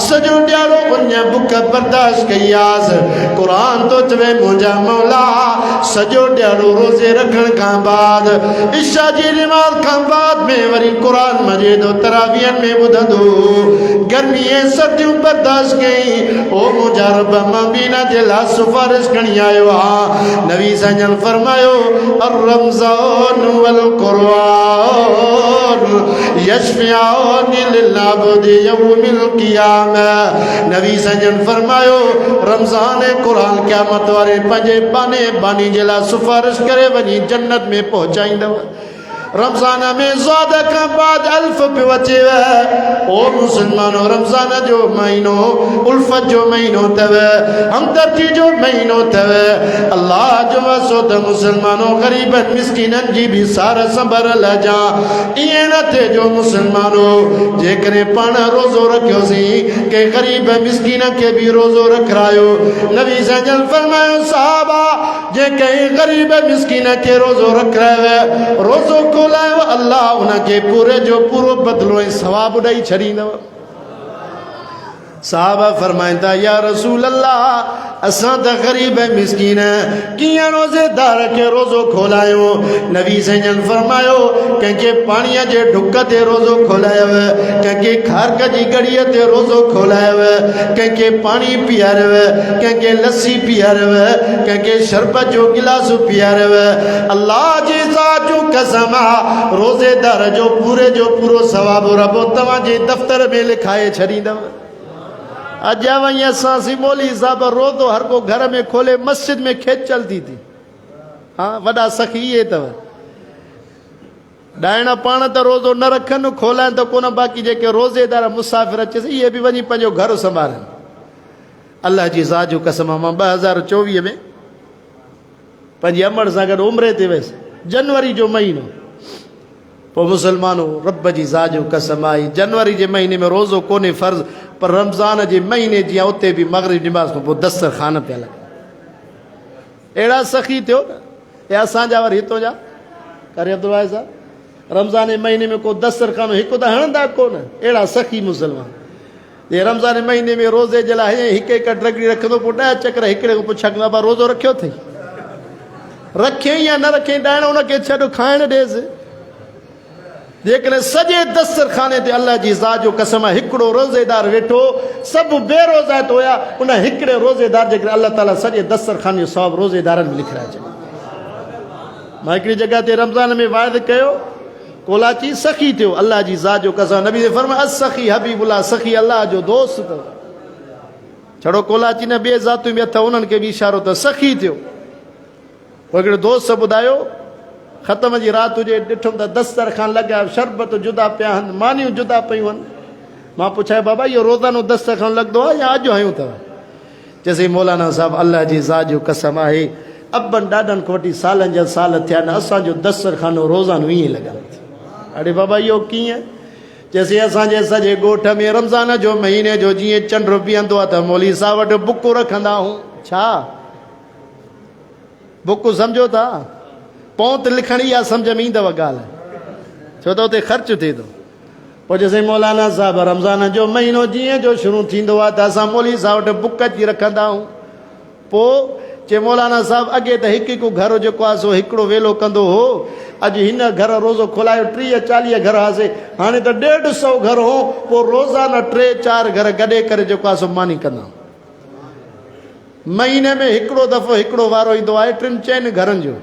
सॼो ॾियारो उन बुख बर्दाश्त कयासीं क़ुरान तो चवे मुंहिंजा मौला सॼो ॾियारो रोज़े रखण खां बाद इशा जी नमाज़ खां बाद में वरी क़ुरान मजीद तरावीहनि में ॿुधंदो गर्मी ऐं सर्दियूं बर्दाश्त कई ओ मुंहिंजा रब मां बि इन जे लाइ सिफ़ारिश खणी आयो आहियां नबी सजन फरमायो रमज़ान वल कुरान यशफियान लिल अब्दी यौमिल क़ियामा नबी सजन फरमायो रमज़ान कुरान क़यामत वारे पंहिंजे बाने बानी जे लाइ सिफ़ारिश करे वञी जन्नत में पहुचाईंदव रमज़ान में ज़ाद खां बाद अल्फ पियो अचेव ओ मुसलमानो रमज़ान जो महीनो उल्फत जो महीनो अथव हमदर्दी जो महीनो अथव अल्लाह जो वसो त मुसलमानो ग़रीबनि मिस्कीननि जी भी सार संभरल जा ईअं न थिए जो मुसलमानो जेकॾहिं पाण रोज़ो रखियोसीं के ग़रीब मिस्कीन खे भी रोज़ो रखायो नबी सजन फरमायो साहबा जे कंहिं ग़रीब मिस्कीन खे रोज़ो रखायो रोज़ो खोलायो अल्लाह उनके पूरे जो पूरो बदलो ऐं सवाब ॾेई छॾींदव साहबा फरमाईंदा या रसूल अल्लाह असां त ग़रीब मिस्कीन कीअं रोज़ेदार खे रोज़ो खोलायो नबी सजन फरमायो कंहिंखे पाणीअ जे ढुक ते रोज़ो खोलायव कंहिंखे खारक जी गड़ीअ ते रोज़ो खोलायव कंहिंखे पाणी पीआरियव कंहिंखे लस्सी पीआरियव कंहिंखे शरबत जो गिलास पीआरियव अल्लाह जी ज़ात जो कसम रोज़ेदार जो पूरो सवाब रब तव्हांजे दफ़्तर में लिखाए छॾींदव अॼु वही असां सिमोली साहब रोज़ो हर को घर में खोले मस्जिद में खेचल थी हाँ वॾा सखी इहे अथव ॾाइण पाण त रोज़ो न रखनि खोलाइनि त कोन बाक़ी जेके रोज़ेदार मुसाफ़िर अचेसि इहे बि वञी पंहिंजो घर संभालनि अल्लाह जी ज़ात जो कसम मां 2024 में पंहिंजी अमड़ सां गॾु उमिरि ते वियुसि जनवरी जो महीनो पोइ मुसलमानो रब जी ज़ात जो कसम आई जनवरी जे महीने में रोज़ो कोन्हे फ़र्ज़ पर रमज़ान जे महीने जीअं उते बि मग़रिब नमाज़ खां पोइ दस्तरख़ान पिया लॻनि अहिड़ा सखी थियो न हे असांजा वरी हितो जा करे अब्दुल साहब रमज़ान जे महीने में को दस्तरख़ानो हिकु त हणंदा कोन अहिड़ा सखी मुसलमान ये रमज़ान जे महीने में रोज़े जे लाइ हिकु हिकु ड्रगड़ी रखंदो पोइ 10 चकर हिकिड़े खां पुछा कंदो रोज़ो रखियो अथई रखे या न रखे ॾाइण उनखे छॾ खाइण ॾेसि जेकॾहिं सॼे दस्तरखाने ते अल्लाह जी ज़ात जो कसम आहे हिकिड़ो रोज़ेदार वेठो सभु बेरोज़ात हुया उन हिकिड़े रोज़ेदार जे करे अल्लाह ताला सॼे दस्तरखाने जो सवाबु रोज़ेदारनि में लिखाए छॾियो मां हिकिड़ी जॻह ते रमज़ान में वाइदो कयो कोलाची सखी थियो अल्लाह जी ज़ात जो कसम नबी फरमाया सखी हबीबुल्लाह सखी अल्लाह जो दोस्त अथव छड़ो कोलाची न ॿिए ज़ातूं बि अथव उन्हनि खे बि इशारो त सखी थियो पोइ हिकिड़ो दोस्त ॿुधायो ख़तम जी राति हुजे ॾिठुमि त दस्तरखान लॻा शरबत जुदा पिया आहिनि मानियूं जुदा पियूं आहिनि मां पुछायो बाबा इहो रोज़ानो दस्तरखान लॻंदो आहे या अॼु हयूं अथव चइसि मौलाना साहिबु अल्लाह जी ज़ात जो कसम आहे अबनि ॾाॾनि खां वठी सालनि जा साल थिया न असांजो दस्तरखानो रोज़ानो ईअं लॻंदो अड़े बाबा इहो कीअं चइसि असांजे सॼे ॻोठ में रमज़ान जो महीने जो जीअं चंड बीहंदो आहे त मौली साहिब वटि बुक रखंदा आहियूं छा बुक सम्झो था पौंत लिखणी आहे सम्झ में ईंदव ॻाल्हि छो त उते ख़र्चु थिए थो पोइ चइसि मौलाना साहिब रमज़ान जो महीनो जीअं जो शुरू थींदो आहे त असां मौली साहिब वटि बुक अची रखंदा आहियूं पोइ चए मौलाना साहिब अॻे त हिकु हिकु घर जेको आहे सो हिकिड़ो वेलो कंदो हो अॼु हिन घर रोज़ो खोलायो 30-40 घर हुआसीं हाणे त 150 घर हो पोइ रोज़ाना 3-4 घर गॾे करे जेको आहे सो मानी कंदा महीने में हिकिड़ो दफ़ो हिकिड़ो वारो ईंदो आहे 3-4 घरनि जो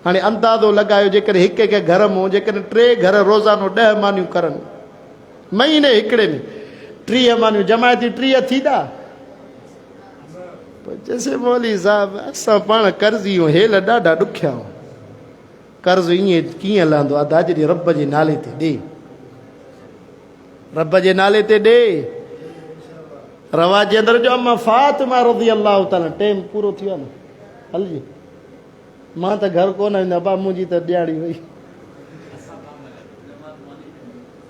हाणे अंदाज़ो लॻायो जेकॾहिं हिकु हिकु घर में जेकॾहिं 3 घर रोज़ानो 10 मानियूं करनि महीने हिकिड़े में 30 मानियूं जमायती 30 थींदा जैसे मौली साहिब असां पाण कर्ज़ आहियूं हेल ॾाढा ॾुखिया कर्ज़ ईअं कीअं लहंदो आहे दाजरी रब जे नाले ते ॾे रब जे नाले ते ॾे रवाज जे अंदरि जो अम्मा फातिमा रज़ी अल्लाह ताला टाइम पूरो थी वियो न हलजी मां त घर कोन वेंदो बा मुंहिंजी त ॾियारी वई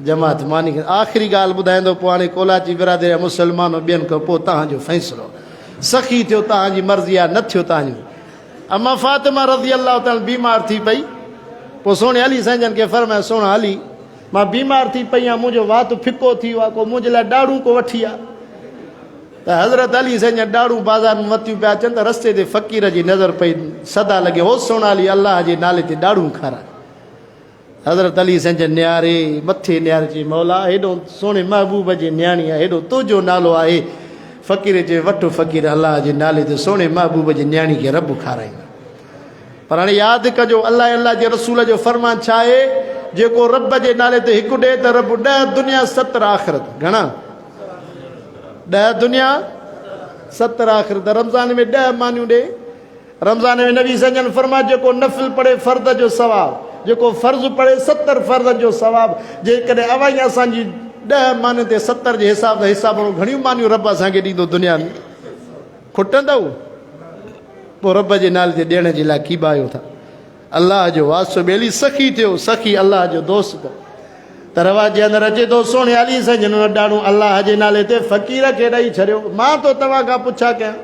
जमात मानी आख़िरी ॻाल्हि ॿुधाईंदो पोइ हाणे कोलाची बिरादरी मुस्लमान ॿियनि खां पोइ तव्हांजो फ़ैसिलो सखी थियो तव्हांजी मर्ज़ी आहे न थियो तव्हांजो अम्मा फातिमा रज़ी अल्लाह ताला बीमार थी पई पोइ सोणे अली साईं जन खे फरमायो सोणा अली मां बीमार थी पई आहियां मुंहिंजो वात फिको थी वियो आहे को मुंहिंजे लाइ ॾाढ़ूं को वठी आहे त हज़रत अली साईं जन ॾाढ़ूं बाज़ारि में वतियूं पिया अचनि त रस्ते ते फ़क़ीर जी नज़र पई सदा लॻे हो सोणा अली अलाह जे नाले ते ॾाढ़ूं खाराए हज़रत अली साईं जन नियारे मथे नियारे चई मौला हेॾो सोणे महबूब जे न्याणी आहे हेॾो तुंहिंजो नालो आहे फ़क़ीर जे वठि फ़क़ीर अलाह जे नाले ते सोणे महबूब जी न्याणी खे रब खाराईंदा पर हाणे यादि कजो अलाह अलाह जे रसूल जो फरमान छा आहे जेको रब जे नाले ते हिकु ॾे त रब 10 दुनिया 70 आख़िरत घणा 10 दुनिया 70 आख़िरत रमज़ान में 10 मानियूं ॾे रमज़ान में नबी सजन फरमाए जेको नफ़िल पढ़े फ़र्द जो सवाबु जेको फ़र्ज़ु पढ़े 70 फ़र्द जो सवाबु जेकॾहिं अवाई असांजी 10 मानियुनि ते 70 जे हिसाब सां हिसाब घणियूं मानियूं रब असांखे ॾींदो दुनिया में खुटंदव पोइ रब जे नाले ते ॾियण जे लाइ कीबायो था अलाह जो वास्तो ॿेली सखी थियो सखी अलाह जो दोस्त त रवाज जे अंदरि अचे थो सोणे अली साईं जन ॾाढो अलाह जे नाले ते फ़क़ीर खे ॾेई छॾियो मां तो तव्हां खां पुछा कयां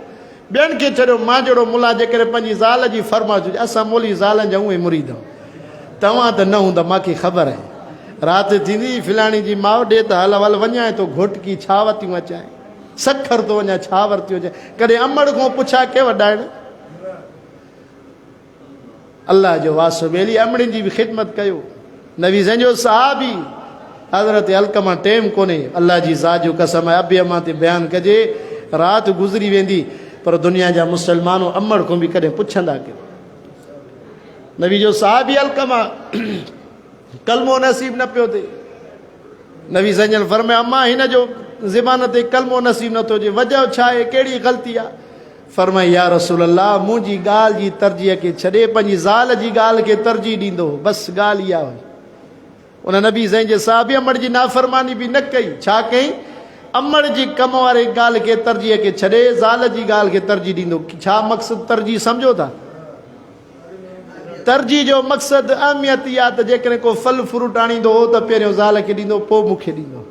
ॿियनि खे छॾियो मां जहिड़ो मुला जेकॾहिं पंहिंजी ज़ाल जी फरमाइश हुजे असां मोली ज़ालनि जा उहे मुरीद आहियूं तव्हां त न हूंदा मूंखे ख़बर आहे राति थींदी फिलाणी जी माउ ॾे त हल हल वञाए थो घोटकी छा वरितियूं अचाए सखर थो वञा छा वरितियूं अचाए कॾहिं अमड़ खां पुछा के वॾाइण अल्लाह जो वासो ॿेली अमड़ियुनि जी बि ख़िदमत कयो नबी संजो सहाबी हज़रत अलकमा टेम कोन्हे अल्लाह जी ज़ात जो कसम आहे अबे मां ते बयानु कजे राति गुज़री वेंदी पर दुनिया जा मुस्लमान अमड़ खां बि कॾहिं पुछंदा कयो नबी जो सहाबी अलकमा कलमो नसीब न पियो थिए नबी संजन फरमाया अम्मा हिन जो ज़बान ते कलमो नसीब नथो थिए वजह छा आहे कहिड़ी ग़लती आहे फरमाई या रसूल अल्लाह मुंहिंजी ॻाल्हि जी तरजीह खे छॾे पंहिंजी ज़ाल जी ॻाल्हि खे तरजीह ॾींदो बसि ॻाल्हि इहा हुई उन नबी साईं जे साहिबी अमड़ जी नाफ़रमानी बि न कई छा कई अमड़ जी कम वारे ॻाल्हि खे तरजीह खे छॾे ज़ाल जी ॻाल्हि खे तरजीह ॾींदो छा मक़सदु तरजीह सम्झो था तरजीह जो मक़सदु अहमियत इहा त जेकॾहिं को फल फ्रूट आणींदो हो त पहिरियों ज़ाल खे ॾींदो पोइ मूंखे ॾींदो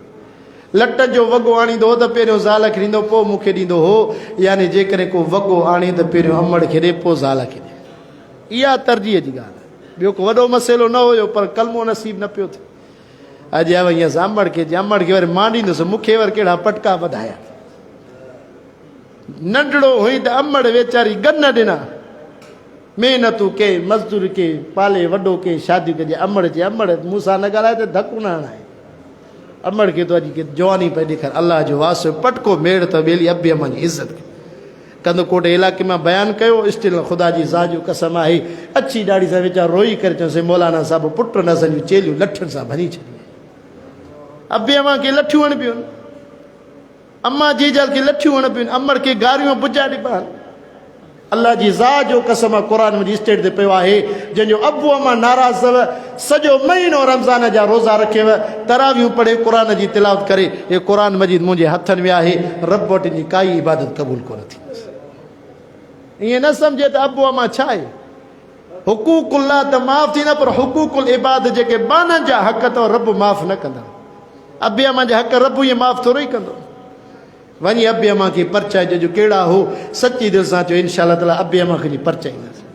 लट जो वॻो आणींदो हो त पहिरियों ज़ाल खे ॾींदो पोइ मूंखे ॾींदो हो यानी जेकॾहिं को वॻो आणे त पहिरियों अमड़ खे ॾे पोइ ज़ाल खे ॾे इहा तरजीह जी ॻाल्हि आहे ॿियो को वॾो मसइलो न हुयो पर कलमो नसीब न पियो थिए अॼु आवे ईअं अमड़ खे वरी मां ॾींदुसि मूंखे वरी कहिड़ा पटका वधाया नंढड़ो हुई त अमड़ वेचारी गन ॾिना महिनतूं के मज़दूर के पाले वॾो के शादियूं कजे अमड़ जे अमड़ मूंसां न ॻाल्हाए त धकु न हणाए अमड़ खे तो अॼु के जवानी पई ॾेखारे अलाह जो वासो पटको मेड़ त ॿेली अबे अम्मा जी इज़त कंदकोट इलाइक़े में बयान कयो स्टिल ख़ुदा जी ज़ात जो कसम आहे अची ॾाढी सां वीचार रोई करे चयोसीं मौलाना साहिब पुट न असांजूं चेलियूं लठनि सां भरी छॾियूं अबे अम्मा खे लठियूं हण पियूं अम्मा जीजल खे लठियूं हण पियूं अमड़ खे गारियूं बुजा ॾिबा अल्लाह जी ज़ात जो कसम आहे क़ुर में स्टेट ते पियो आहे जंहिंजो अबू अम्मा नाराज़ अथव सॼो महीनो रमज़ान जा रोज़ा रखेव तरावियूं पढ़े क़ुर जी तिलावत करे हे क़ुर मजीद मुंहिंजे हथनि में आहे रब वटि जी काई इबादत क़बूल कोन थी ईअं न सम्झे त अबू अम्मा छा आहे हुकूकुल्लाह त माफ़ थींदा पर हुकूकुल इबाद जेके बाननि जा हक़ अथव रब माफ़ न कंदा अबे अम्मा जा हक़ रब ईअं माफ़ थोरो ई कंदो वञी अबे अम्मा खे परचाए जो कहिड़ा हो सची दिलि सां चयो इंशाअल्लाह ताला अबे अम्मा खे परचाईंदासीं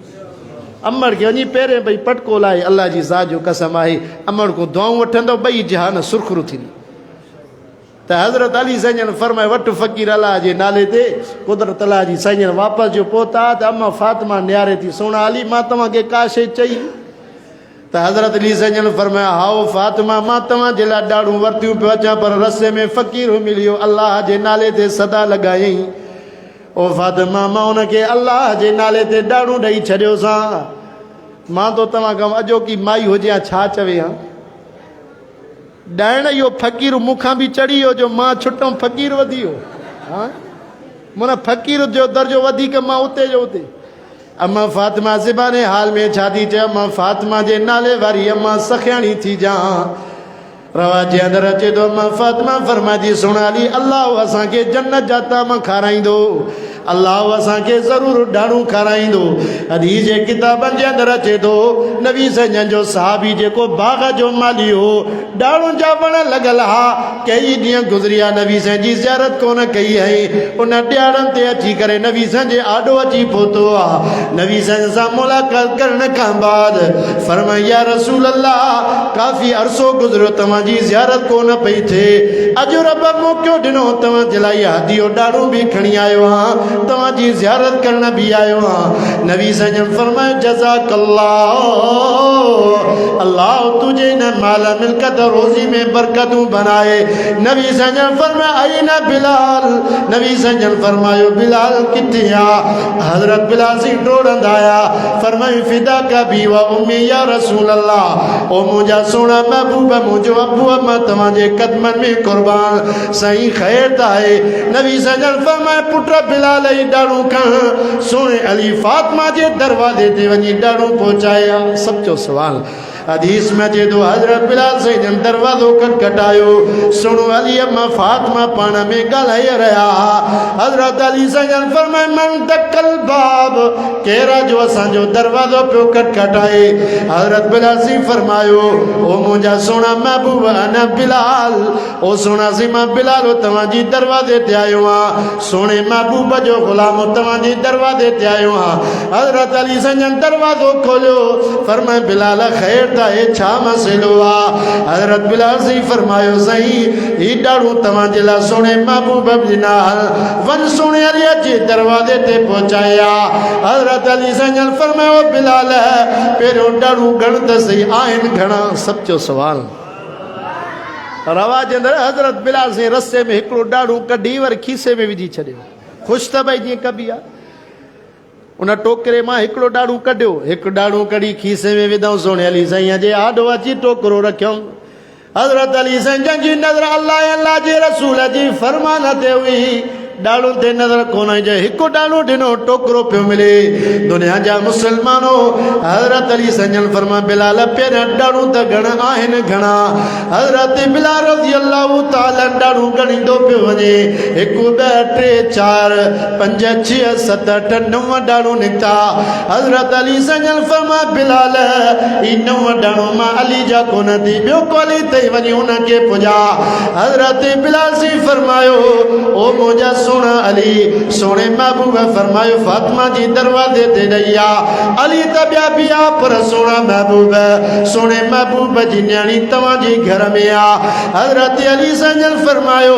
अमड़ खे वञी पहिरें भई पटको लाहे अल्लाह जी ज़ात जो कसम आहे अमड़ को दुआऊं वठंदो ॿई जहान सुरखरू थींदी त हज़रत अली साईं फरमाए वटि फ़क़ीर अलाह जे नाले ते कुदरत अलाह जी साईं वापसि जो पहुता त अम्मा फातिमा नियारे थी सोना अली मां तव्हांखे का शइ चई त हज़रत अली साईं फरमाया हाओ फातिमा मां तव्हांजे लाइ ॾाढूं वरितियूं पियो अचां पर रस्ते में फ़क़ीर मिलियो अलाह जे नाले ते सदा लॻायईं ओ फातिमा मां उनखे अलाह जे नाले ते ॾाढूं ॾेई छॾियोसां मां तो तव्हां खां अॼोकी माई हुजे हा छा चवे हा ॾाइण इहो फ़क़ीर मूंखां बि चढ़ी वियो जो मां छुटमि फ़क़ीर वधी वियो हा माना फ़क़ीर जो दर्जो वधीक मां उते जो उते अम्मा फातिमा ज़बाने हाल में छा थी चए अम्मा फातिमा जे नाले वारी अम्मा सखियाणी थी जा रवा जे अंदरि अचे थो अम्मा फातिमा फरमाए थी सुण अली अलाह असांखे जन्नत जा ताम खाराईंदो अल्लाह असांखे ज़रूरु ॾाढूं खाराईंदो हदीस जे किताबनि जे अंदरि अचे थो नबी सजन जो सहाबी जेको बाग़ जो माली हो ॾाढुनि जा वण लॻल हा कई ॾींहं गुज़रिया नबी साईं जी ज़ियारत कोन कई ऐं उन ॾियारनि ते अची करे नबी साईं जे आॾो अची पहुतो आहे नबी साईं सां मुलाक़ात करण खां बाद फरमाया या रसूल अल्लाह काफ़ी अरसो गुज़रियो तव्हांजी ज़ियारत कोन पई थिए अॼु रब मौक़ो ॾिनो तव्हांजे लाइ हदियो ॾाढो बि खणी आयो आहियां तव्हांजी ज़ियारत करण बि आयो आहियां नबी साईं फरमायो जज़ाकल्लाह अल्लाह तुझे न माल मिल्कत रोज़ी में बरकतूं बनाए नबी साईं फरमाया आईन बिलाल नबी साईं फरमायो बिलाल किथे आहे हज़रत बिलाल सिंह डोड़ंदा आया फरमायो फिदा का बी व उम्मी या रसूल अल्लाह ओ मुंहिंजा सोना महबूब मुंहिंजो अबू अम्मा तव्हांजे कदमनि में कुर्बान साईं ख़ैर त आहे नबी साईं फरमायो पुट बिलाल ॾाढूं खण सोने अली फातिमा जे दरवाज़े ते वञी ॾाढूं पहुचाया सचो सवाल हदीस में अचे थो हज़रत बिलाल साईं दरवाज़ो खटखटायो सुनो अली अम्मा फातिमा पाण में ॻाल्हाए रहिया हज़रत अली साईं फरमाए मन दकल बाब केरा जो असांजो दरवाज़ो पियो खटखटाए हज़रत बिलाल साईं फरमायो ओ मुंहिंजा सोना महबूब अना बिलाल ओ सोना सी मां बिलाल तव्हांजी दरवाज़े ते आयो आहियां सोने महबूब जो ग़ुलाम तव्हांजे दरवाज़े ते आयो आहियां हज़रत अली साईं दरवाज़ो खोलियो फरमाए बिलाल ख़ैर छा मसइलो आहे हज़रत बिलाल साईं फरमायो साईं ही ॾाढूं तव्हांजे लाइ सोने महबूब ॾिना वन सोने अलीअ जे दरवाज़े ते पहुचाया हज़रत अली साईं फरमायो बिलाल पहिरियों ॾाढूं गण त सही आहिनि घणा सचो सवाल रवाज अंदरि हज़रत बिलाल साईं रस्ते में हिकिड़ो ॾाढूं कढी वरी खीसे में विझी छॾियो ख़ुशि त भई जीअं कबी आहे उन टोकरे मां हिकिड़ो ॾाढूं कढियो हिकु ॾाढूं कढी खीसे में विधऊं सोने अली साईं जे आॾो अची टोकरो रखियऊं हज़रत अली साईं जंहिंजी नज़र अल्लाह जे रसूल जी फरमान ते हुई ॾाढो ते नज़र कोन आई जो हिकु ॾाढो ॾिनो टोकरो पियो मिले दुनिया जा मुसलमानो हज़रत अली साईं फरमा बिलाल पहिरियां ॾाढूं त घण आहिनि घणा हज़रत बिलाल रज़ी अल्लाह ताला ॾाढूं ॻणींदो पियो वञे हिकु ॿ टे चारि पंज छह सत अठ नव ॾाढूं निकिता हज़रत अली साईं फरमा बिलाल ही नव ॾाढूं मां अली जा कोन थी ॿियो कोली ते वञी उनखे पुॼा हज़रत बिलाल साईं फरमायो ओ मुंहिंजा सोना अली सोने महबूब फरमायो फातिमा जी दरवाजे ते ॾई आ अली त ॿिया बि आ पर सोना महबूब सोने महबूब जी न्याणी तव्हांजे घर में आ हज़रत अली सजन फरमायो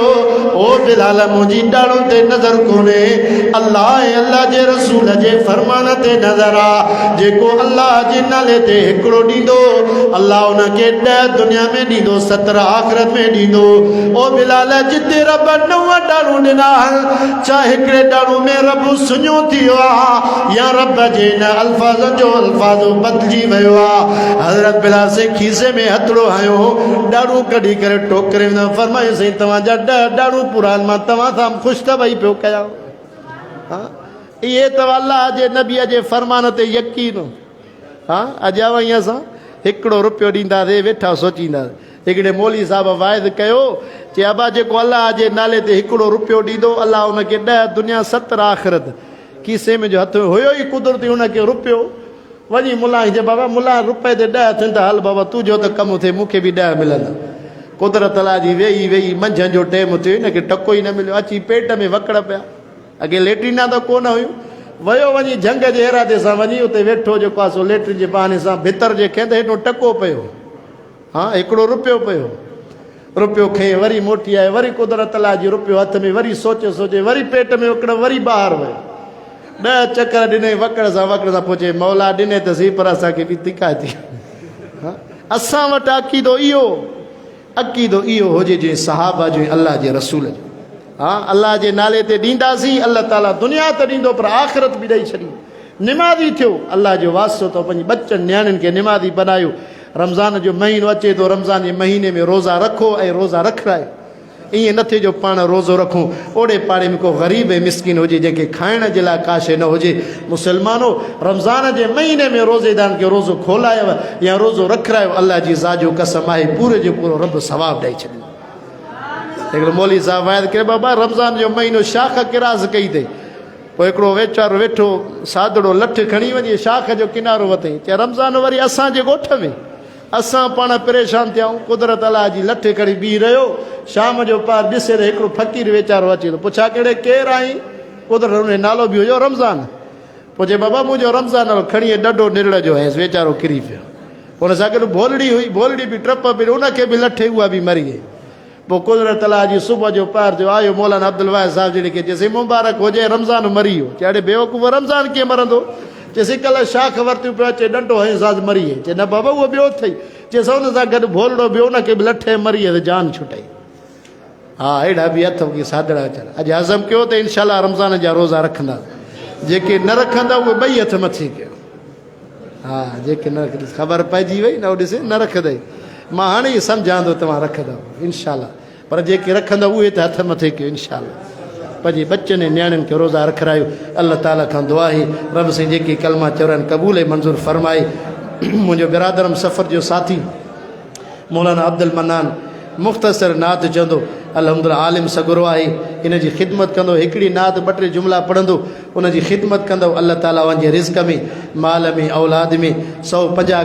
ओ बिलाल मुंहिंजी ॾाड़ो ते नज़र कोन्हे अल्लाह अल्लाह जे रसूल जे फरमान ते नज़र आ जेको अल्लाह जे नाले ते हिकिड़ो ॾींदो अल्लाह उनखे 10 दुनिया में ॾींदो 17 आख़िरत में ॾींदो ओ बिलाल जिते रब 9 ॾाड़ू ॾिना चाहे हिकिड़े ॾाड़ू में रब सुञो थी वियो आहे या रब जे न अल्फाज़नि जो अल्फाज़ो बदिलिजी वियो आहे हज़रत बिलाल से खीसे में हथड़ो हयो ॾाड़ू कढी करे टोकरे में फरमायो साईं तव्हांजा 10 ॾाड़ू पुरान मां तव्हां सां ख़ुशि त भई पियो कयां हाँ ये तो अल्लाह जे नबीअ जे फरमान ते यकीन हाँ अॼु वई असां 1 रुपयो ॾींदासीं वेठा सोचींदासीं हिकिड़े मौली साहब वाइदु कयो चए अबा जेको अल्लाह जे नाले ते 1 रुपयो ॾींदो अल्लाह उनखे 10 दुनिया 17 आख़िरत खीसे में जो हथ हुयो ई कुदरती उनखे रुपयो वञी मुला चए बाबा मुला रुपए ते 10 थियनि त हल बाबा तुंहिंजो त कमु थिए मूंखे बि 10 मिलंदा कुदरत अल्लाह जी वेही वेही मंझंदि जो टाइम थियो हिनखे टको ई न मिलियो अची पेट में वकड़ पिया अॻे लेट्रिना त कोन हुयूं वयो वञी झंग जे इरादे सां वञी उते वेठो जेको आहे सो लेट्रिन जे बहाने सां भितर जे खे त हेॾो टको पियो हाँ 1 रुपयो पियो रुपयो खई वरी मोटी आयो वरी कुदरत अल्लाह जी रुपयो हथ में वरी सोचे सोचे वरी पेट में वकड़ वरी ॿाहिरि वियो 10 चकर ॾिनई वकड़ सां पहुचे मौला ॾिने त सही पर असांखे बि तिका थी असां वटि अक़ीदो इहो हुजे जे सहाबा जो अल्लाह जे रसूल जो हाँ अल्लाह जे नाले ते ॾींदासीं अल्लाह ताला दुनिया त ॾींदो पर आख़िरत बि ॾेई छॾी निमाज़ी थियो अल्लाह जो वास्तो त पंहिंजी बचनि नियाणियुनि खे निमाज़ी बनायो रमज़ान जो महीनो अचे थो रमज़ान जे महीने में रोज़ा रखो ऐं रोज़ा रखायो ईअं न थिए जो पाण रोज़ो रखूं ओड़े पाड़े में को ग़रीब ऐं मिसकिन हुजे जंहिंखे खाइण जे लाइ का शइ न हुजे मुसलमानो रमज़ान जे महीने में रोज़ेदारनि खे रोज़ो खोलायो या रोज़ो रखायो अल्लाह जी ज़ाजो कसम आहे पूरे जो पूरो रब सवाबु ॾेई छॾींदो हिकिड़ो मौली साहब वाइदु करे बाबा रमज़ान जो महीनो शाख किरास कई अथई पोइ हिकिड़ो वीचारो वेठो सादड़ो लठ खणी वञे शाख जो किनारो वरितई चए रमज़ान वरी असांजे ॻोठ में असां पाण परेशान थिया आहियूं कुदरत अल्लाह जी लठ खणी बीह रहियो शाम जो पार ॾिसे त हिकिड़ो फ़क़ीर वीचारो अचे थो पुछा कहिड़े केरु आई कुदरत हुन नालो बि हुयो रमज़ान पोइ चए बाबा मुंहिंजो रमज़ान खणी ॾाढो निरड़ जो हुयसि वीचारो किरी पियो हुन सां गॾु भोलड़ी हुई भोलड़ी बि टप पई उनखे बि लठ उहा बि मरी वई पोइ कुदरत अल्लाह जी सुबुह जो पार जो आयो मौलाना अब्दुल वाहिद साहिब जहिड़े खे चएसि मुबारक हुजे रमज़ान मरी वियो चए अड़े बेवकूफ़ रमज़ान कीअं मरंदो चएसि कल्ह शाख वरितियूं पियो अचे डंडो हंस साज़ मरी वई चए न बाबा उहो ॿियो अथई चएसि हुन सां गॾु भोलड़ो ॿियो हुनखे बि लठे मरी वियो त जान छुटाई हा अहिड़ा बि अथव की सादड़ा अचनि अॼु हज़म कयो त इनशाला रमज़ान जा रोज़ा रखंदा जेके न रखंदा उहे 2 हथ मथे कयो हा जेके न रखंदा ख़बर पइजी वई न ॾिसे न रखंदई मां हाणे ई सम्झां थो तव्हां रखंदा इनशाला पर जेके रखंदा उहे त हथ मथे कयो इनशाला पंहिंजे बचनि ऐं नियाणियुनि खे रोज़ा रखायो अल्लाह ताला खां दुआ आहे रब साईं जेके कलमा चवनि क़बूल ऐं मंज़ूर फरमाए मुंहिंजो बिरादरम सफ़र जो साथी मौलाना अब्दुल मन्नान मुख़्तसर नात चवंदो अल्हम्दुलिल्लाह आलिम सगुरो आहे इन जी ख़िदमत कंदो हिकिड़ी नात 2-3 जुमला पढ़ंदो उन जी ख़िदमत कंदो अल्लाह ताला वञे रिज़्क़ में माल में औलाद में 150